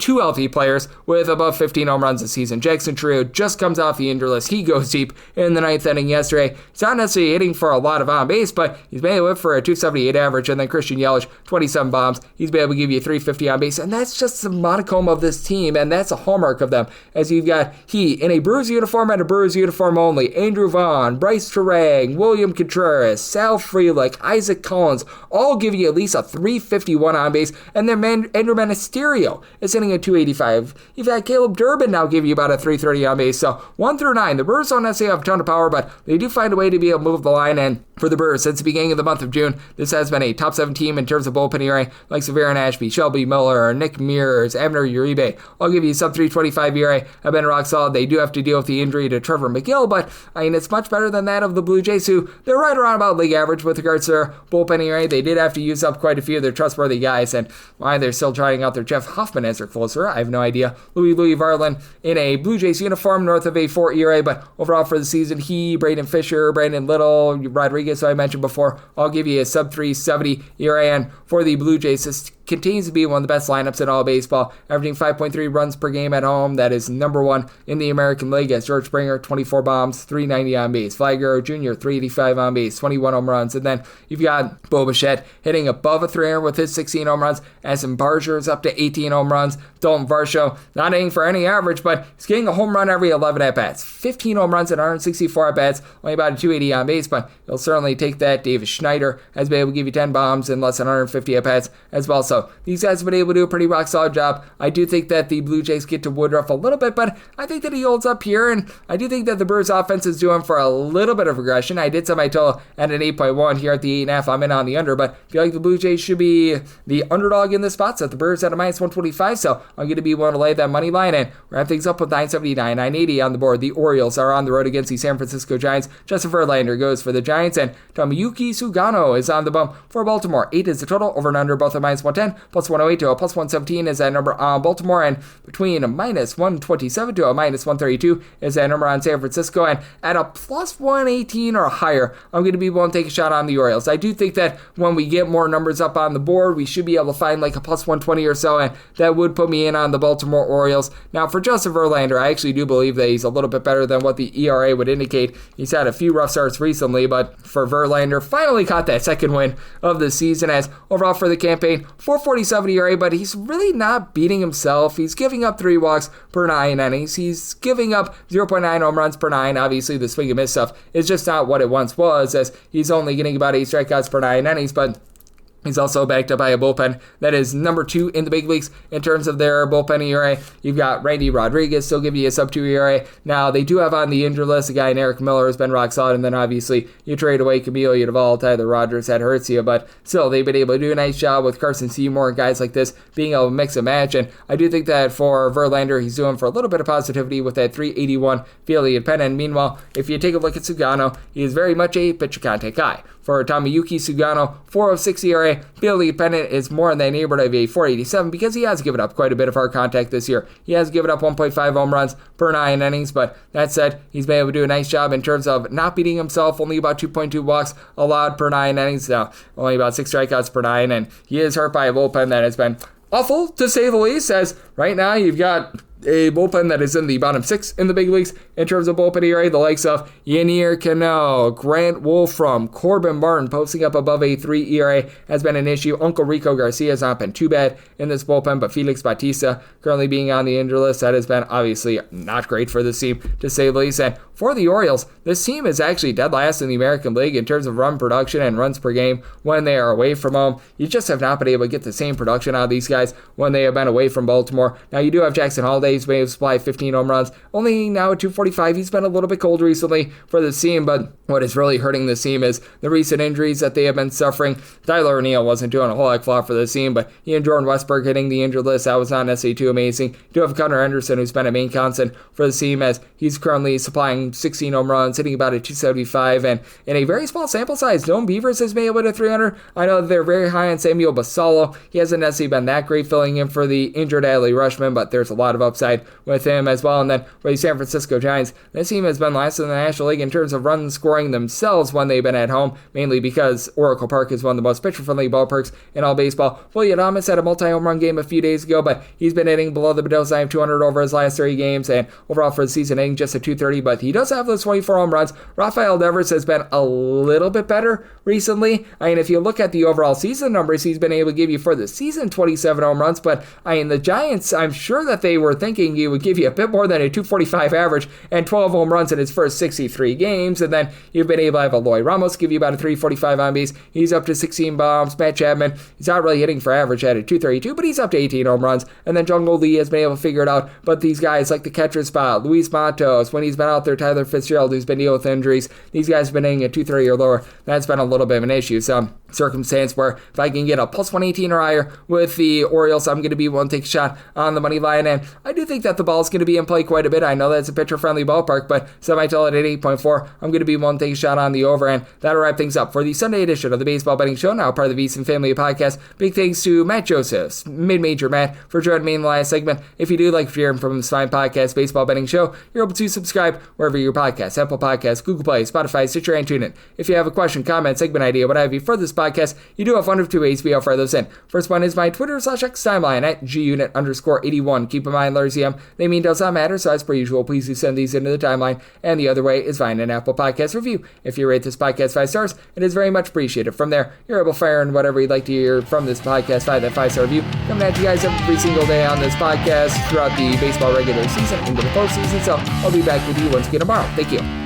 2 healthy players with above 15 home runs this season. Jackson Trio just comes off the injury list. He goes deep in the 9th inning yesterday. He's not necessarily hitting for a lot of on base, but he's been able to hit for a 278 average, and then Christian Yelich, 27 bombs. He's been able to give you 350 on base, and that's just the modicum of this team, and that's a hallmark of them, as you've got he in a Brewers uniform and a Brewers uniform only. Andrew Vaughn, Bryce Terang, William Contreras, Sal Frelick, Isaac Collins, all give you at least a 351 on base, and then Andrew Ministerio is hitting a 285. You've had Caleb Durbin now give you about a 330 on base, so 1 through 9. The Brewers don't necessarily have a ton of power, but they do find a way to be able to move the line, and For the Brewers, since the beginning of the month of June, this has been a top 7 team in terms of bullpen ERA, like Severe Ashby, Shelby Miller, Nick Mears, Abner Uribe. I'll give you sub 3.25 ERA. Have been rock solid. They do have to deal with the injury to Trevor McGill, but it's much better than that of the Blue Jays, who they're right around about league average with regards to their bullpen ERA. They did have to use up quite a few of their trustworthy guys, and why they're still trying out their Jeff Hoffman as their closer, I have no idea. Louis Varland in a Blue Jays uniform, north of a 4 ERA, but overall for the season, he, Braden Fisher, Brandon Little, Rodriguez, who I mentioned before, I'll give you a sub 3.70 ERA. And for the Blue Jays, this continues to be one of the best lineups in all baseball, averaging 5.3 runs per game at home. That is number 1 in the American League, as George Springer, 24 bombs, 390 on base. Vlad Guerrero Jr., 385 on base, 21 home runs. And then you've got Bo Bichette hitting above a 300 with his 16 home runs. Addison Barger's up to 18 home runs. Dalton Varsho, not aiming for any average, but he's getting a home run every 11 at-bats. 15 home runs and 164 at-bats, only about a 280 on base, but he'll certainly take that. Davis Schneider has been able to give you 10 bombs and less than 150 at-bats as well. So these guys have been able to do a pretty rock solid job. I do think that the Blue Jays get to Woodruff a little bit, but I think that he holds up here, and I do think that the Brewers offense is doing for a little bit of regression. I did set my total at an 8.1 here at the 8.5. I'm in on the under, but I feel like the Blue Jays should be the underdog in this spot. Set the Brewers at a minus 125, so I'm going to be willing to lay that money line and wrap things up with 979, 980 on the board. The Orioles are on the road against the San Francisco Giants. Justin Verlander goes for the Giants, and Tomoyuki Sugano is on the bump for Baltimore. 8 is the total, over and under both at minus 110, plus 108 to a plus 117 is that number on Baltimore, and between a minus 127 to a minus 132 is that number on San Francisco, and at a plus 118 or higher, I'm going to be willing to take a shot on the Orioles. I do think that when we get more numbers up on the board, we should be able to find like a plus 120 or so, and that would put me in on the Baltimore Orioles. Now, for Justin Verlander, I actually do believe that he's a little bit better than what the ERA would indicate. He's had a few rough starts recently, but for Verlander, finally caught that second win of the season, as overall for the campaign, 4.47 ERA, but he's really not beating himself. He's giving up 3 walks per 9 innings. He's giving up 0.9 home runs per 9. Obviously, the swing and miss stuff is just not what it once was, as he's only getting about 8 strikeouts per 9 innings, but he's also backed up by a bullpen that is number 2 in the big leagues in terms of their bullpen ERA. You've got Randy Rodriguez still giving you a sub 2 ERA. Now, they do have on the injured list a guy in Eric Miller who's been rock solid, and then obviously you trade away Camilo Duvall, Tyler Rogers, that hurts you, but still they've been able to do a nice job with Carson Seymour and guys like this being able to mix and match, and I do think that for Verlander, he's doing for a little bit of positivity with that 381 fielded pen, and meanwhile, if you take a look at Sugano, he is very much a pitcher contact guy. For Tomoyuki Sugano, 4.06 ERA, fielded pennant is more in the neighborhood of a 4.87 because he has given up quite a bit of hard contact this year. He has given up 1.5 home runs per 9 innings, but that said, he's been able to do a nice job in terms of not beating himself, only about 2.2 walks allowed per 9 innings, now only about 6 strikeouts per 9, and he is hurt by a bullpen that has been awful, to say the least, as right now you've got a bullpen that is in the bottom 6 in the big leagues in terms of bullpen ERA. The likes of Yanier Cano, Grant Wolfram, Corbin Martin posting up above a 3 ERA has been an issue. Uncle Rico Garcia has not been too bad in this bullpen, but Felix Bautista currently being on the injured list, that has been obviously not great for this team, to say the least. And for the Orioles, this team is actually dead last in the American League in terms of run production and runs per game when they are away from home. You just have not been able to get the same production out of these guys when they have been away from Baltimore. Now, you do have Jackson Holliday. He's been able to supply 15 home runs, only now at 245. He's been a little bit cold recently for the team, but what is really hurting this team is the recent injuries that they have been suffering. Tyler O'Neill wasn't doing a whole heck of a lot for the team, but he and Jordan Westberg hitting the injured list, that was not necessarily too amazing. You do have Connor Henderson, who's been a main constant for the team, as he's currently supplying 16 home runs, hitting about a 275, and in a very small sample size, Dylan Beavers has been able to 300. I know that they're very high on Samuel Basallo. He hasn't necessarily been that great filling in for the injured Adley Rushman, but there's a lot of upside with him as well. And then for the San Francisco Giants, this team has been last in the National League in terms of run scoring themselves when they've been at home, mainly because Oracle Park is one of the most pitcher-friendly ballparks in all baseball. Willie Adames had a multi-home run game a few days ago, but he's been hitting below the Bedell's line of 200 over his last 3 games, and overall for the season hitting just a 230, but he does have those 24 home runs. Rafael Devers has been a little bit better recently. I mean, if you look at the overall season numbers, he's been able to give you for the season 27 home runs, but I mean, the Giants, I'm sure that they were thinking thinking he would give you a bit more than a 245 average and 12 home runs in his first 63 games. And then you've been able to have Eloy Ramos give you about a 345 on base. He's up to 16 bombs. Matt Chapman, he's not really hitting for average at a 232, but he's up to 18 home runs. And then Jungle Lee has been able to figure it out. But these guys like the catcher spot, Luis Matos, when he's been out there, Tyler Fitzgerald, who's been dealing with injuries, these guys have been hitting at 230 or lower. That's been a little bit of an issue. So circumstance where if I can get a plus 118 or higher with the Orioles, I'm going to be willing to take a shot on the money line. And I do think that the ball is going to be in play quite a bit. I know that's a pitcher-friendly ballpark, but semi-tell it at 8.4. I'm going to be willing to take a shot on the over, and that'll wrap things up for the Sunday edition of the Baseball Betting Show, now part of the VSiN family of podcasts. Big thanks to Matt Josephs, Mid-Major Matt, for joining me in the last segment. If you do like hearing from this fine podcast, Baseball Betting Show, you're able to subscribe wherever your podcasts, Apple Podcasts, Google Play, Spotify, Stitcher, and TuneIn. If you have a question, comment, segment idea, what have you for this podcast, you do have one of two ways to be able to fire those in. First one is my Twitter/X timeline at gunit_81. Keep in mind, letters EM, they mean does not matter, so as per usual, please do send these into the timeline. And the other way is via an Apple Podcast review. If you rate this podcast 5 stars, it is very much appreciated. From there, you're able to fire in whatever you'd like to hear from this podcast via that 5-star review. Coming at you guys every single day on this podcast throughout the baseball regular season into the postseason. So I'll be back with you once again tomorrow. Thank you.